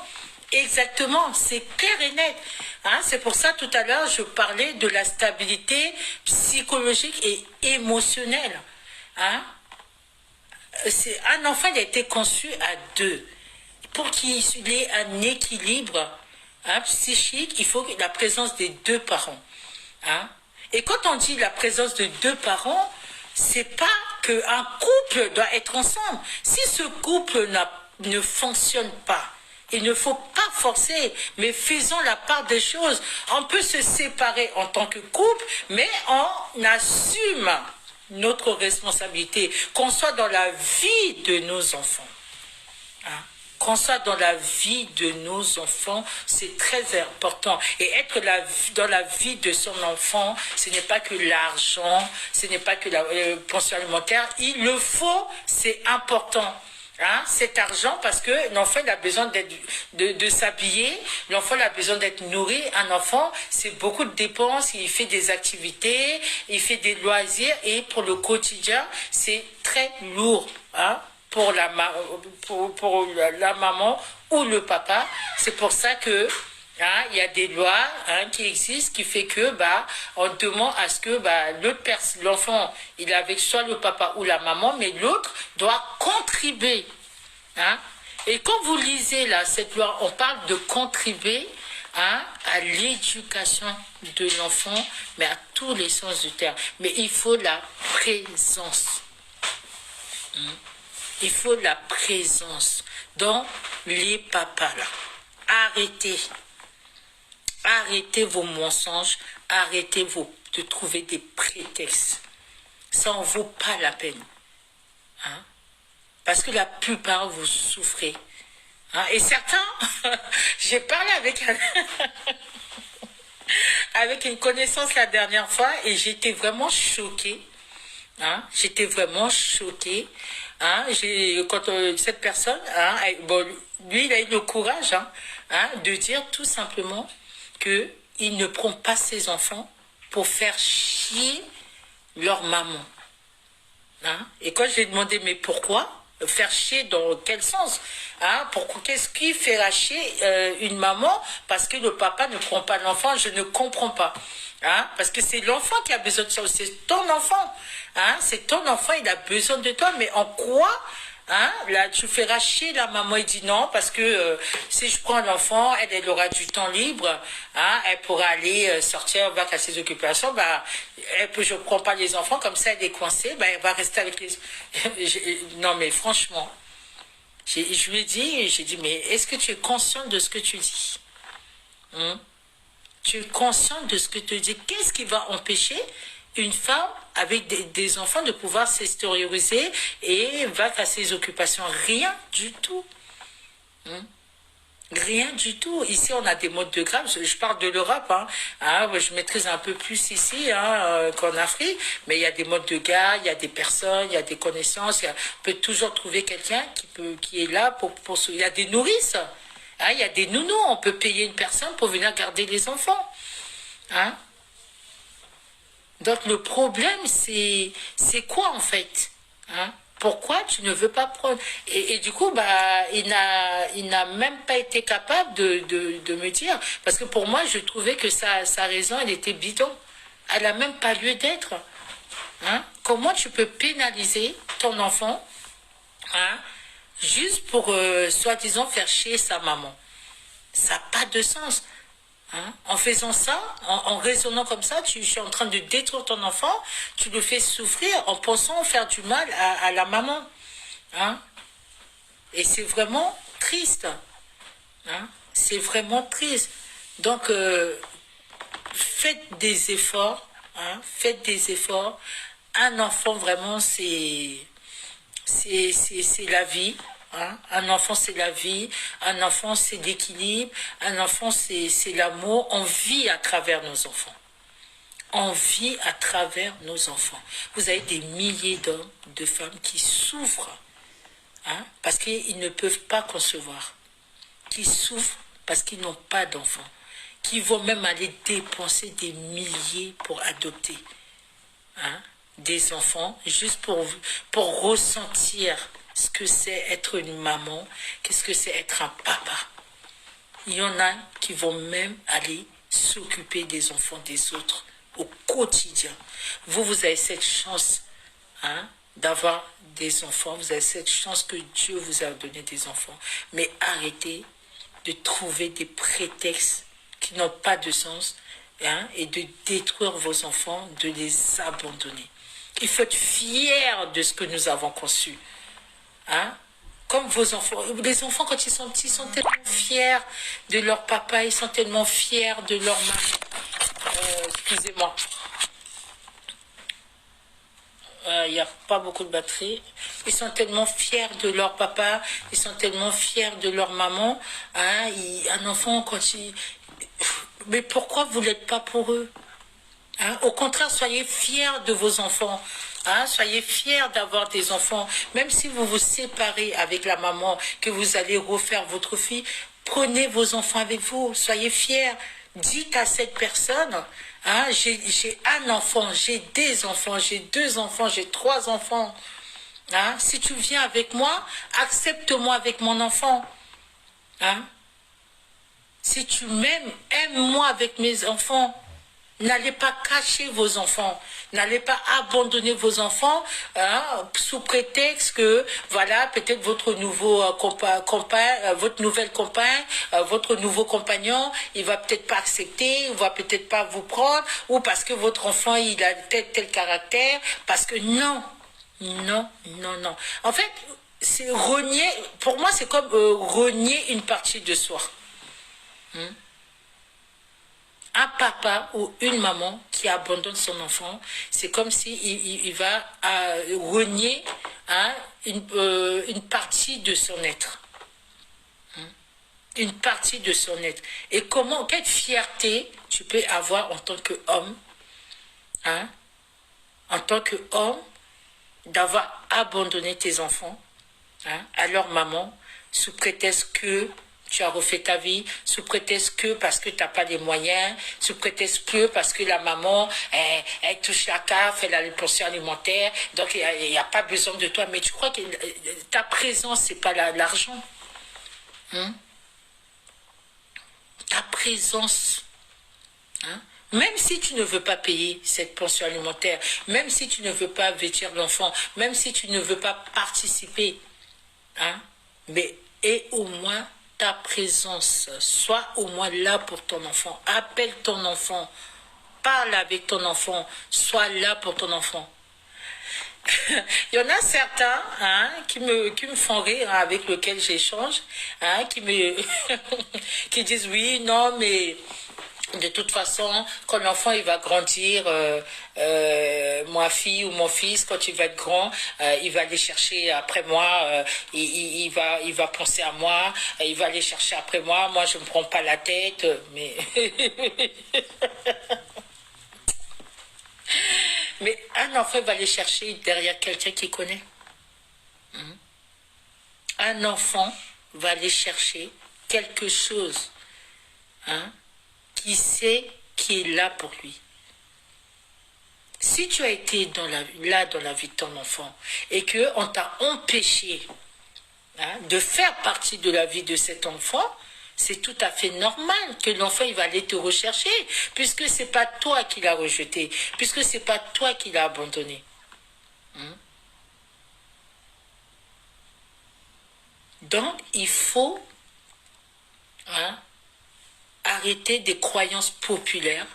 c'est clair et net. C'est pour ça, tout à l'heure, je parlais de la stabilité psychologique et émotionnelle. Un enfant, il a été conçu à deux. Pour qu'il ait un équilibre psychique, il faut la présence des deux parents. Et quand on dit la présence de deux parents, c'est pas qu'un couple doit être ensemble. Si ce couple ne fonctionne pas. Il ne faut pas forcer, mais faisons la part des choses. On peut se séparer en tant que couple, mais on assume notre responsabilité, qu'on soit dans la vie de nos enfants. Hein? Qu'on soit dans la vie de nos enfants, c'est très important. Et être dans la vie de son enfant, ce n'est pas que l'argent, ce n'est pas que la pension alimentaire. Il le faut, c'est important. Hein, cet argent, parce que l'enfant il a besoin de s'habiller, l'enfant il a besoin d'être nourri. Un enfant, c'est beaucoup de dépenses, il fait des activités, il fait des loisirs, et pour le quotidien, c'est très lourd. Hein, pour la maman ou le papa. C'est pour ça que hein, il y a des lois hein, qui existent qui fait que on demande à ce que l'enfant il est avec soit le papa ou la maman, mais l'autre doit contribuer. Hein. Et quand vous lisez là cette loi, on parle de contribuer hein, à l'éducation de l'enfant, mais à tous les sens du terme. Mais il faut la présence. Il faut la présence dans les papas là. Arrêtez. Arrêtez vos mensonges. Arrêtez de trouver des prétextes. Ça en vaut pas la peine. Hein? Parce que la plupart vous souffrez. Hein? Et certains, j'ai parlé avec une connaissance la dernière fois et j'étais vraiment choquée. Hein? J'étais vraiment choquée. Hein, quand cette personne, hein, lui, il a eu le courage de dire tout simplement qu'il ne prend pas ses enfants pour faire chier leur maman. Hein, et quand je lui ai demandé, mais pourquoi? Faire chier dans quel sens? Hein, qu'est-ce qui fait chier une maman parce que le papa ne prend pas l'enfant? Je ne comprends pas. Hein, parce que c'est l'enfant qui a besoin de ça. C'est ton enfant. Hein, c'est ton enfant, il a besoin de toi. Mais en quoi hein, là, tu feras chier la maman? Il dit non, parce que si je prends l'enfant, elle aura du temps libre. Hein, elle pourra aller sortir, va à ses occupations. Je ne prends pas les enfants, comme ça elle est coincée. Elle va rester avec les... Non mais franchement, je lui ai dit, j'ai dit, mais est-ce que tu es conscient de ce que tu dis? Tu es conscient de ce que tu dis? Qu'est-ce qui va empêcher une femme avec des enfants de pouvoir s'extérioriser et va à ses occupations? Rien du tout. Rien du tout. Ici, on a des modes de grave. Je parle de l'Europe. Je maîtrise un peu plus ici qu'en Afrique. Mais il y a des modes de garde, il y a des personnes, il y a des connaissances. On peut toujours trouver quelqu'un qui est là pour il y a des nourrices. Hein, il y a des nounous. On peut payer une personne pour venir garder les enfants. Hein? Donc le problème, c'est quoi en fait? Hein? Pourquoi tu ne veux pas prendre? Et du coup, il n'a même pas été capable de me dire. Parce que pour moi, je trouvais que sa raison, elle était bidon. Elle n'a même pas lieu d'être. Hein? Comment tu peux pénaliser ton enfant hein, juste pour, soi-disant, faire chier sa maman? Ça n'a pas de sens. Hein? En faisant ça, en raisonnant comme ça, tu es en train de détruire ton enfant, tu le fais souffrir en pensant faire du mal à la maman. Hein? Et c'est vraiment triste. Hein? C'est vraiment triste. Donc, faites des efforts. Hein? Faites des efforts. Un enfant, vraiment, c'est la vie. Hein? Un enfant, c'est la vie. Un enfant, c'est l'équilibre. Un enfant, c'est l'amour. On vit à travers nos enfants. On vit à travers nos enfants. Vous avez des milliers d'hommes, de femmes qui souffrent hein? Parce qu'ils ne peuvent pas concevoir. Qui souffrent parce qu'ils n'ont pas d'enfants. Qui vont même aller dépenser des milliers pour adopter hein? Des enfants juste pour ressentir ce que c'est être une maman, qu'est-ce que c'est être un papa. Il y en a qui vont même aller s'occuper des enfants des autres au quotidien. Vous avez cette chance hein, d'avoir des enfants, vous avez cette chance que Dieu vous a donné des enfants. Mais arrêtez de trouver des prétextes qui n'ont pas de sens hein, et de détruire vos enfants, de les abandonner. Il faut être fier de ce que nous avons conçu. Hein? comme vos enfants. Les enfants, quand ils sont petits, sont tellement fiers de leur papa, ils sont tellement fiers de leur maman. Excusez-moi. Il n'y a pas beaucoup de batterie. Ils sont tellement fiers de leur papa, ils sont tellement fiers de leur maman. Hein, un enfant, quand il... Mais pourquoi vous n'êtes pas pour eux? Hein? Au contraire, soyez fiers de vos enfants. Hein? Soyez fiers d'avoir des enfants. Même si vous vous séparez avec la maman, que vous allez refaire votre fille, prenez vos enfants avec vous. Soyez fiers. Dites à cette personne, hein, j'ai un enfant, j'ai des enfants, j'ai 2 enfants, j'ai 3 enfants. Hein? Si tu viens avec moi, accepte-moi avec mon enfant. Hein? Si tu m'aimes, aime-moi avec mes enfants. N'allez pas cacher vos enfants. N'allez pas abandonner vos enfants hein, sous prétexte que, voilà, peut-être votre nouveau votre nouvelle compagne, votre nouveau compagnon, il va peut-être pas accepter, il va peut-être pas vous prendre, ou parce que votre enfant, il a tel caractère, parce que non, non, non, non. En fait, c'est renier, pour moi, c'est comme renier une partie de soi. Un papa ou une maman qui abandonne son enfant, c'est comme si il va renier hein, une partie de son être. Une partie de son être. Et quelle fierté tu peux avoir en tant qu'homme, hein, en tant qu'homme, d'avoir abandonné tes enfants hein, à leur maman, sous prétexte que tu as refait ta vie, sous prétexte que parce que tu n'as pas les moyens, sous prétexte que parce que la maman, elle touche la CAF, elle a les pensions alimentaires, donc il n'y a pas besoin de toi. Mais tu crois que ta présence, ce n'est pas l'argent. Hein? Ta présence. Hein? Même si tu ne veux pas payer cette pension alimentaire, même si tu ne veux pas vêtir l'enfant, même si tu ne veux pas participer, hein? Mais et au moins ta présence, sois au moins là pour ton enfant, appelle ton enfant, parle avec ton enfant, sois là pour ton enfant. Il y en a certains hein, qui me font rire, hein, avec lesquels j'échange, hein, qui disent oui, non, mais de toute façon, quand l'enfant il va grandir, ma fille ou mon fils, quand il va être grand, il va aller chercher après moi, il va penser à moi, il va aller chercher après moi, moi je ne me prends pas la tête, mais... mais un enfant va aller chercher derrière quelqu'un qu'il connaît. Un enfant va aller chercher quelque chose, hein, qui sait qui est là pour lui. Si tu as été là dans la vie de ton enfant et qu'on t'a empêché hein, de faire partie de la vie de cet enfant, c'est tout à fait normal que l'enfant il va aller te rechercher, puisque c'est pas toi qui l'as rejeté, puisque c'est pas toi qui l'as abandonné. Donc il faut hein, arrêter des croyances populaires.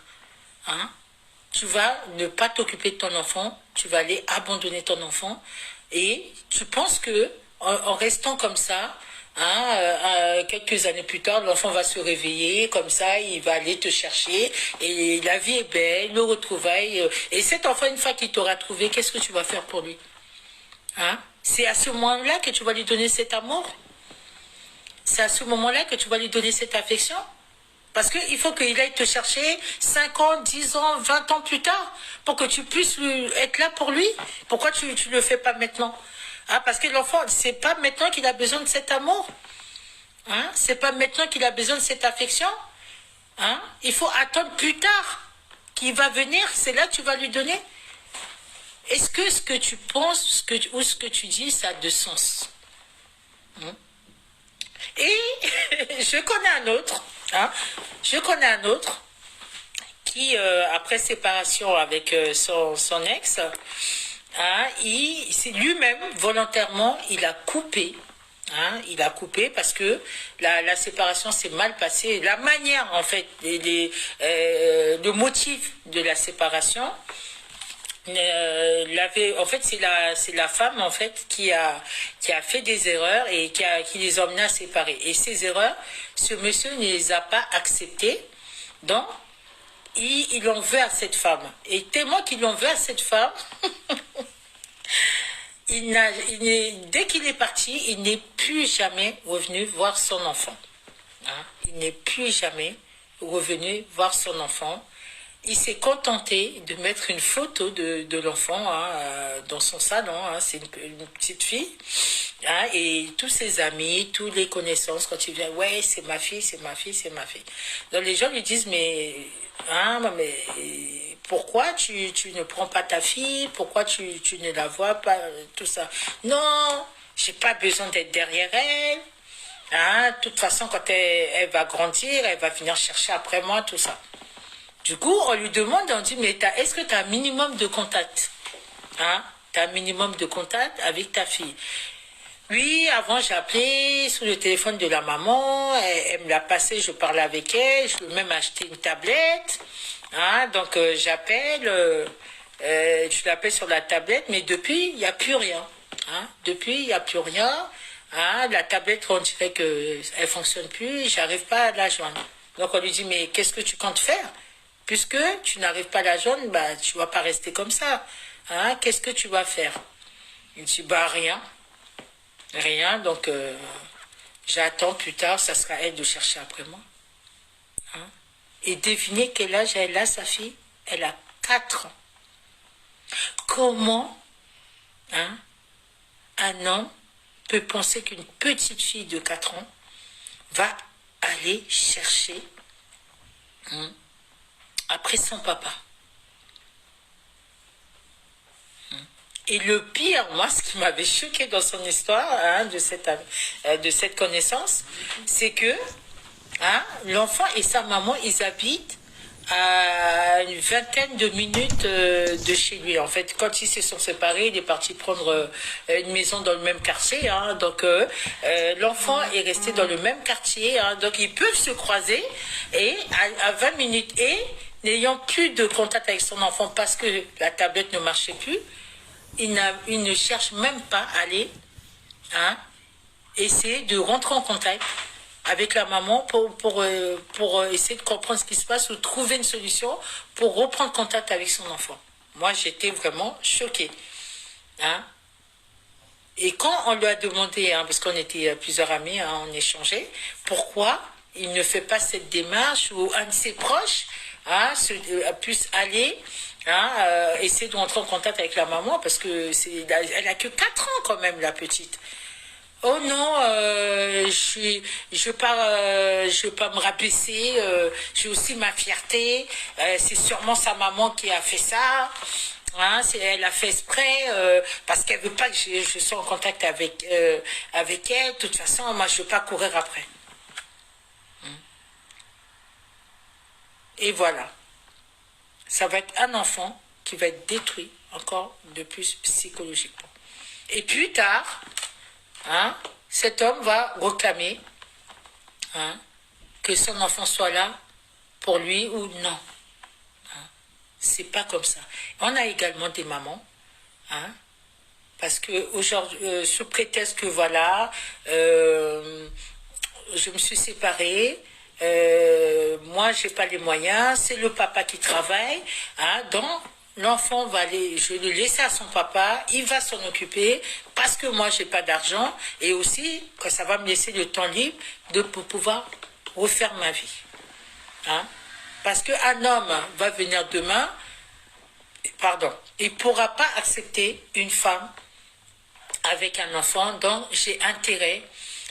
Hein. Tu vas ne pas t'occuper de ton enfant, tu vas aller abandonner ton enfant et tu penses que en restant comme ça, hein, quelques années plus tard, l'enfant va se réveiller, comme ça, il va aller te chercher et la vie est belle, le retrouvaille. Et cet enfant, une fois qu'il t'aura trouvé, qu'est-ce que tu vas faire pour lui? Hein? C'est à ce moment-là que tu vas lui donner cet amour? C'est à ce moment-là que tu vas lui donner cette affection? Parce qu'il faut qu'il aille te chercher 5 ans, 10 ans, 20 ans plus tard pour que tu puisses être là pour lui. Pourquoi tu ne le fais pas maintenant? Hein, parce que l'enfant, c'est pas maintenant qu'il a besoin de cet amour. Hein, c'est pas maintenant qu'il a besoin de cette affection. Hein, il faut attendre plus tard qu'il va venir. C'est là que tu vas lui donner. Est-ce que ce que tu penses ou ce que tu dis, ça a de sens? Et je connais un autre. Hein, je connais un autre qui, après séparation avec son ex, hein, lui-même, volontairement, il a coupé. Hein, il a coupé parce que la séparation s'est mal passée. La manière, en fait, le motif de la séparation En fait, c'est la femme en fait qui a fait des erreurs et qui les a emmenés à séparer. Et ces erreurs, ce monsieur ne les a pas acceptées. Donc, il en veut à cette femme. Et tellement qu'il en veut à cette femme, dès qu'il est parti, il n'est plus jamais revenu voir son enfant. Hein. Il n'est plus jamais revenu voir son enfant. Il s'est contenté de mettre une photo de l'enfant dans son salon. Hein, c'est une petite fille. Hein, et tous ses amis, tous les connaissances, quand il vient, ouais, c'est ma fille, c'est ma fille, c'est ma fille. Donc les gens lui disent, mais pourquoi tu ne prends pas ta fille? Pourquoi tu ne la vois pas? Tout ça. Non, j'ai pas besoin d'être derrière elle. Hein, de toute façon, quand elle va grandir, elle va venir chercher après moi, tout ça. Du coup, on lui demande, on dit, mais est-ce que tu as un minimum de contact? Hein? Tu as un minimum de contact avec ta fille? Oui, avant j'appelais sur le téléphone de la maman, elle me l'a passé, je parlais avec elle, je lui ai même acheté une tablette. Hein? Donc j'appelle, je l'appelle sur la tablette, mais depuis, il n'y a plus rien. Hein? Depuis, il n'y a plus rien. Hein? La tablette, on dirait qu'elle ne fonctionne plus, j'arrive pas à la joindre. Donc on lui dit, mais qu'est-ce que tu comptes faire? Puisque tu n'arrives pas à la joindre, bah, tu ne vas pas rester comme ça. Hein? Qu'est-ce que tu vas faire? Il me dit, bah rien. Rien, donc j'attends plus tard, ça sera elle de chercher après moi. Hein? Et devinez quel âge elle a, sa fille? Elle a 4 ans. Comment hein, un homme peut penser qu'une petite fille de 4 ans va aller chercher après son papa? Et le pire, moi, ce qui m'avait choqué dans son histoire, hein, de cette connaissance, c'est que hein, l'enfant et sa maman, ils habitent à une vingtaine de minutes de chez lui. En fait, quand ils se sont séparés, il est parti prendre une maison dans le même quartier. Hein, donc, l'enfant est resté dans le même quartier. Hein, donc, ils peuvent se croiser et à 20 minutes et n'ayant plus de contact avec son enfant parce que la tablette ne marchait plus, il ne cherche même pas à aller hein, essayer de rentrer en contact avec la maman pour essayer de comprendre ce qui se passe ou trouver une solution pour reprendre contact avec son enfant. Moi, j'étais vraiment choquée. Hein. Et quand on lui a demandé, hein, parce qu'on était plusieurs amis, hein, on échangeait, pourquoi il ne fait pas cette démarche où un de ses proches hein, puisse aller hein, essayer de rentrer en contact avec la maman, parce que elle a que 4 ans quand même, la petite. Oh non, je veux pas me rabaisser. J'ai aussi ma fierté. C'est sûrement sa maman qui a fait ça. Hein, elle a fait exprès parce qu'elle veut pas que je sois en contact avec elle. De toute façon, moi, je veux pas courir après. Et voilà, ça va être un enfant qui va être détruit encore de plus psychologiquement. Et plus tard. Hein, cet homme va réclamer hein, que son enfant soit là pour lui ou non. Hein, c'est pas comme ça. On a également des mamans, hein, parce que aujourd'hui, sous prétexte que voilà, je me suis séparée, moi j'ai pas les moyens, c'est le papa qui travaille, hein, donc l'enfant va aller, je vais le laisser à son papa, il va s'en occuper parce que moi j'ai pas d'argent et aussi que ça va me laisser le temps libre pour pouvoir refaire ma vie. Hein? Parce qu'un homme va venir demain, pardon, il ne pourra pas accepter une femme avec un enfant, donc j'ai intérêt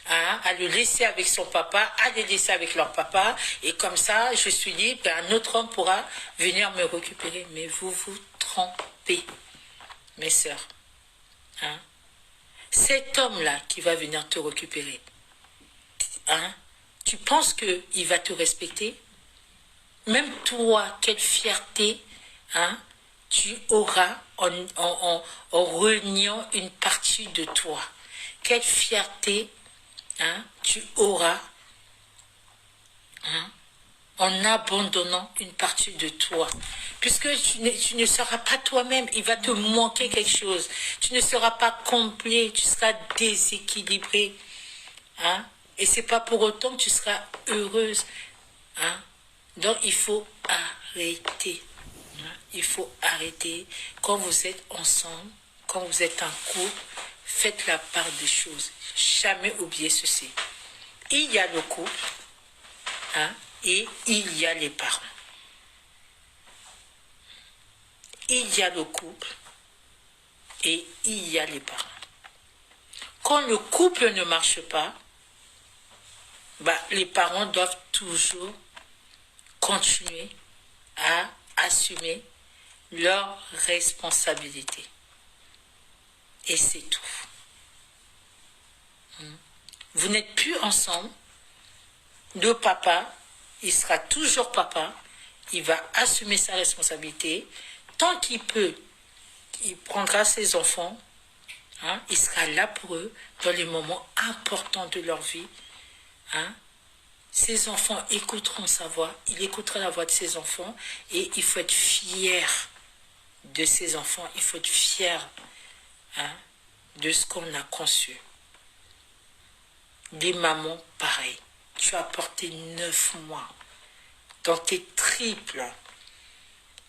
hein, à le laisser avec son papa, à les laisser avec leur papa, et comme ça, je suis libre, et un autre homme pourra venir me récupérer. Mais vous vous trompez, mes sœurs. Hein? Cet homme-là qui va venir te récupérer, hein, tu penses qu'il va te respecter? Même toi, quelle fierté hein, tu auras en reniant une partie de toi. Quelle fierté hein, tu auras hein, en abandonnant une partie de toi. Puisque tu ne seras pas toi-même, il va te manquer quelque chose. Tu ne seras pas complet, tu seras déséquilibré. Hein? Et c'est pas pour autant que tu seras heureuse. Hein? Donc il faut arrêter. Hein? Il faut arrêter. Quand vous êtes ensemble, quand vous êtes en couple, faites la part des choses. Jamais oublier ceci. Il y a le couple, hein, et il y a les parents. Il y a le couple et il y a les parents. Quand le couple ne marche pas, les parents doivent toujours continuer à assumer leurs responsabilités. Et c'est tout. Vous n'êtes plus ensemble. Le papa, il sera toujours papa. Il va assumer sa responsabilité. Tant qu'il peut, il prendra ses enfants. Hein, il sera là pour eux dans les moments importants de leur vie. Hein. Ses enfants écouteront sa voix. Il écoutera la voix de ses enfants. Et il faut être fier de ses enfants. Il faut être fier, hein, de ce qu'on a conçu. Des mamans, pareil. Tu as porté 9 mois dans tes triples.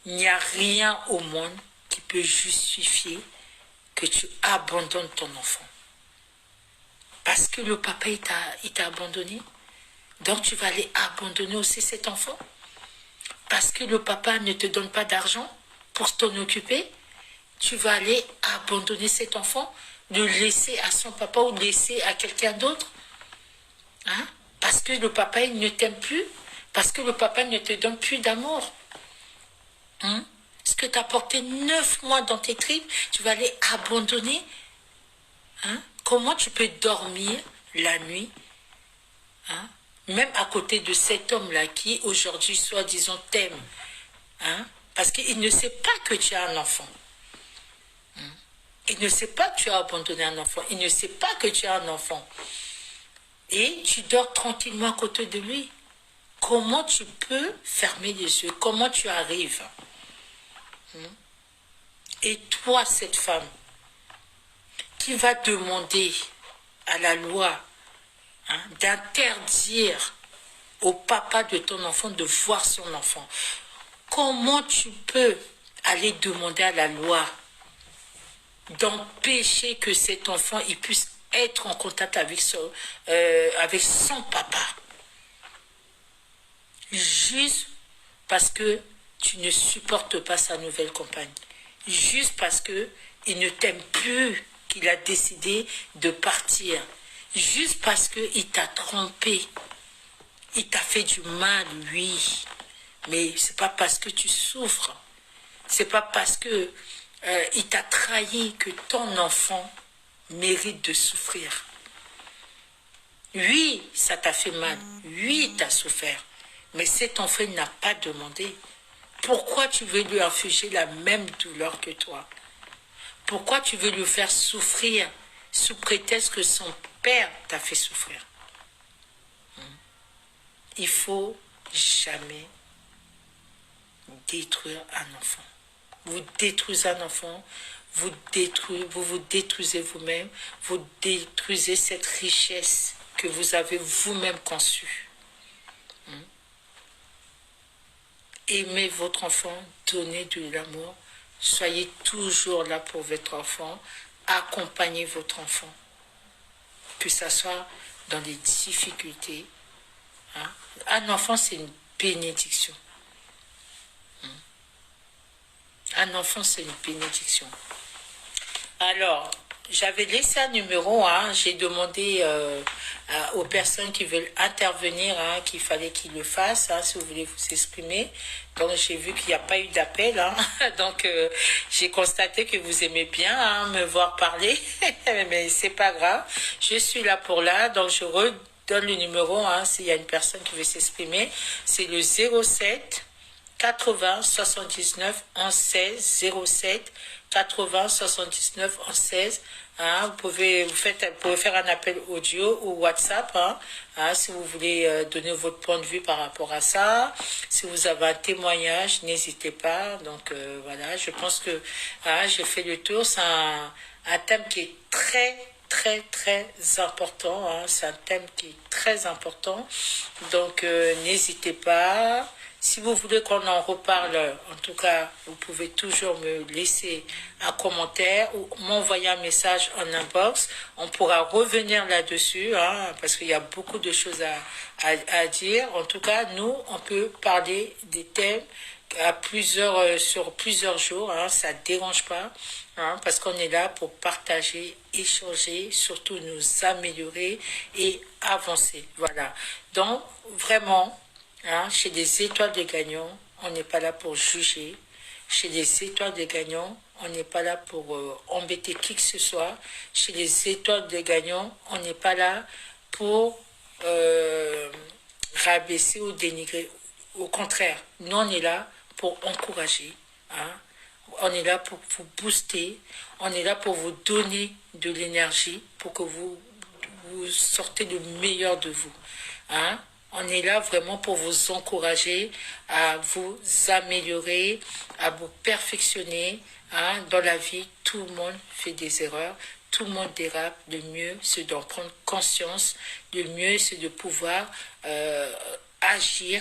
Il n'y a rien au monde qui peut justifier que tu abandonnes ton enfant. Parce que le papa, il t'a abandonné. Donc tu vas aller abandonner aussi cet enfant. Parce que le papa ne te donne pas d'argent pour t'en occuper. Tu vas aller abandonner cet enfant, le laisser à son papa ou le laisser à quelqu'un d'autre. Hein? Parce que le papa, il ne t'aime plus. Parce que le papa ne te donne plus d'amour. Hein? Ce que tu as porté 9 mois dans tes tripes, tu vas aller abandonner. Hein? Comment tu peux dormir la nuit, hein? Même à côté de cet homme-là qui aujourd'hui, soi-disant, t'aime. Hein? Parce qu'il ne sait pas que tu as un enfant. Hein? Il ne sait pas que tu as abandonné un enfant. Il ne sait pas que tu as un enfant. Et tu dors tranquillement à côté de lui. Comment tu peux fermer les yeux? Comment tu arrives? Et toi, cette femme, qui va demander à la loi, hein, d'interdire au papa de ton enfant de voir son enfant, comment tu peux aller demander à la loi d'empêcher que cet enfant il puisse être en contact avec son papa, juste parce que tu ne supportes pas sa nouvelle compagne, juste parce que il ne t'aime plus, qu'il a décidé de partir, juste parce qu'il t'a trompé, il t'a fait du mal, oui, mais c'est pas parce que tu souffres, c'est pas parce que il t'a trahi que ton enfant mérite de souffrir. Oui, ça t'a fait mal, oui, t'as souffert, mais cet enfant n'a pas demandé. Pourquoi tu veux lui infliger la même douleur que toi? Pourquoi tu veux lui faire souffrir sous prétexte que son père t'a fait souffrir? Il faut jamais détruire un enfant. Vous détruisez un enfant, vous vous détruisez vous-même, vous détruisez cette richesse que vous avez vous-même conçue. Aimez votre enfant, donnez de l'amour, soyez toujours là pour votre enfant, accompagnez votre enfant, que ce soit dans les difficultés. Hein. Un enfant, c'est une bénédiction. Un enfant, c'est une bénédiction. Alors, j'avais laissé un numéro, hein, j'ai demandé aux personnes qui veulent intervenir, hein, qu'il fallait qu'ils le fassent, hein, si vous voulez vous exprimer. Donc, j'ai vu qu'il n'y a pas eu d'appel. Hein. Donc, j'ai constaté que vous aimez bien, hein, me voir parler, mais c'est pas grave. Je suis là pour là, donc je redonne le numéro, hein, s'il y a une personne qui veut s'exprimer. C'est le 07 80 79 11 16 07 80 79 11 16. Hein, vous pouvez faire un appel audio ou WhatsApp, si vous voulez donner votre point de vue par rapport à ça. Si vous avez un témoignage, n'hésitez pas. Donc voilà, je pense que j'ai fait le tour. C'est un thème qui est très très très important. C'est un thème qui est très important. Donc n'hésitez pas. Si vous voulez qu'on en reparle, en tout cas, vous pouvez toujours me laisser un commentaire ou m'envoyer un message en inbox. On pourra revenir là-dessus, parce qu'il y a beaucoup de choses à dire. En tout cas, nous, on peut parler des thèmes sur plusieurs jours. Ça ne dérange pas, parce qu'on est là pour partager, échanger, surtout nous améliorer et avancer. Voilà. Donc, vraiment... chez les étoiles des gagnants, on n'est pas là pour juger. Chez les étoiles des gagnants, on n'est pas là pour embêter qui que ce soit. Chez les étoiles des gagnants, on n'est pas là pour rabaisser ou dénigrer. Au contraire, nous, on est là pour encourager. On est là pour vous booster. On est là pour vous donner de l'énergie pour que vous sortez le meilleur de vous. On est là vraiment pour vous encourager à vous améliorer, à vous perfectionner. Dans la vie, tout le monde fait des erreurs, tout le monde dérape. Le mieux, c'est d'en prendre conscience. Le mieux, c'est de pouvoir agir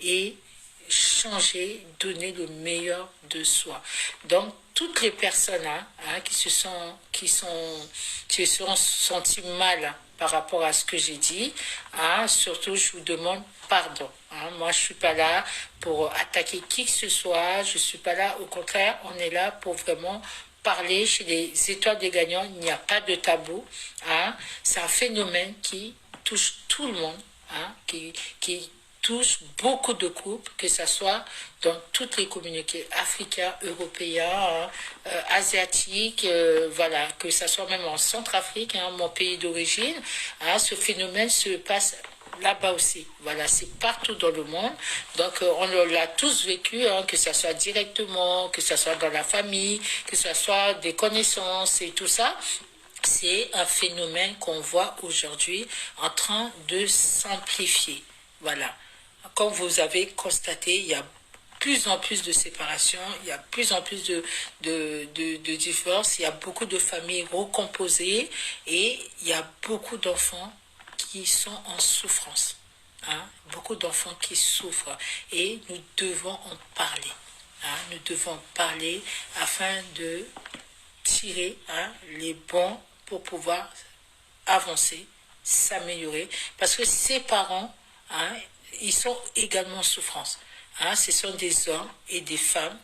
et changer, donner le meilleur de soi. Donc, toutes les personnes qui se sont senties mal par rapport à ce que j'ai dit, surtout je vous demande pardon. Moi, je ne suis pas là pour attaquer qui que ce soit, je ne suis pas là, au contraire, on est là pour vraiment parler. Chez les étoiles des gagnants, il n'y a pas de tabou. C'est un phénomène qui touche tout le monde, qui touche beaucoup de couples, que ce soit dans toutes les communautés africains, européens, asiatiques, voilà, que ce soit même en Centrafrique, mon pays d'origine. Ce phénomène se passe là-bas aussi. Voilà, c'est partout dans le monde. Donc, on l'a tous vécu, que ce soit directement, que ce soit dans la famille, que ce soit des connaissances et tout ça. C'est un phénomène qu'on voit aujourd'hui en train de s'amplifier. Voilà. Comme vous avez constaté, il y a plus en plus de séparations, il y a plus en plus de divorces, il y a beaucoup de familles recomposées et il y a beaucoup d'enfants qui sont en souffrance. Beaucoup d'enfants qui souffrent et nous devons en parler. Nous devons en parler afin de tirer les bons pour pouvoir avancer, s'améliorer. Parce que ces parents, ils sont également en souffrance. Ce sont des hommes et des femmes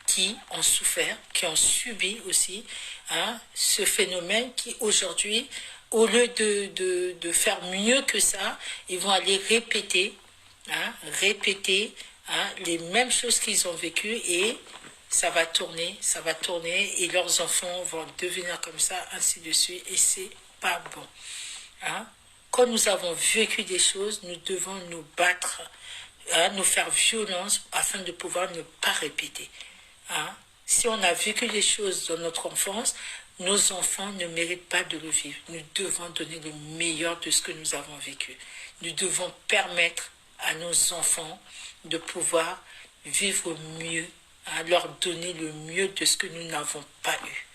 qui ont souffert, qui ont subi aussi ce phénomène qui aujourd'hui, au lieu de faire mieux que ça, ils vont aller répéter les mêmes choses qu'ils ont vécues et ça va tourner et leurs enfants vont devenir comme ça, ainsi de suite, et c'est pas bon. Quand nous avons vécu des choses, nous devons nous battre, nous faire violence afin de pouvoir ne pas répéter. Si on a vécu des choses dans notre enfance, nos enfants ne méritent pas de le vivre. Nous devons donner le meilleur de ce que nous avons vécu. Nous devons permettre à nos enfants de pouvoir vivre mieux, leur donner le mieux de ce que nous n'avons pas eu,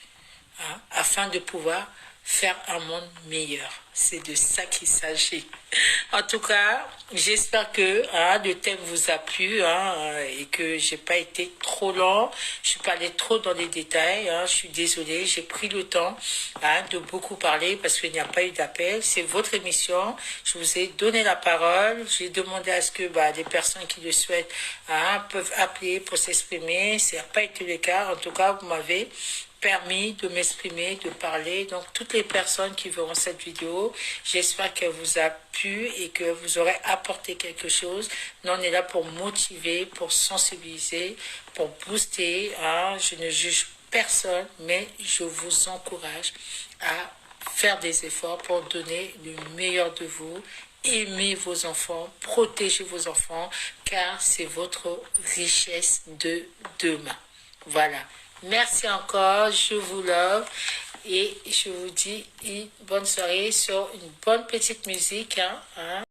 afin de pouvoir faire un monde meilleur. C'est de ça qu'il s'agit. En tout cas, j'espère que le thème vous a plu et que j'ai pas été trop lent. Je suis pas allée trop dans les détails. Je suis désolée. J'ai pris le temps de beaucoup parler parce qu'il n'y a pas eu d'appel. C'est votre émission. Je vous ai donné la parole. J'ai demandé à ce que des personnes qui le souhaitent peuvent appeler pour s'exprimer. Ça n'a pas été le cas. En tout cas, vous m'avez permis de m'exprimer, de parler. Donc, toutes les personnes qui verront cette vidéo, j'espère qu'elle vous a plu et que vous aurez apporté quelque chose. Nous, on est là pour motiver, pour sensibiliser, pour booster. Je ne juge personne, mais je vous encourage à faire des efforts pour donner le meilleur de vous aimez vos enfants, protégez vos enfants, car c'est votre richesse de demain. Voilà. Merci encore, je vous love et je vous dis une bonne soirée sur une bonne petite musique. Hein.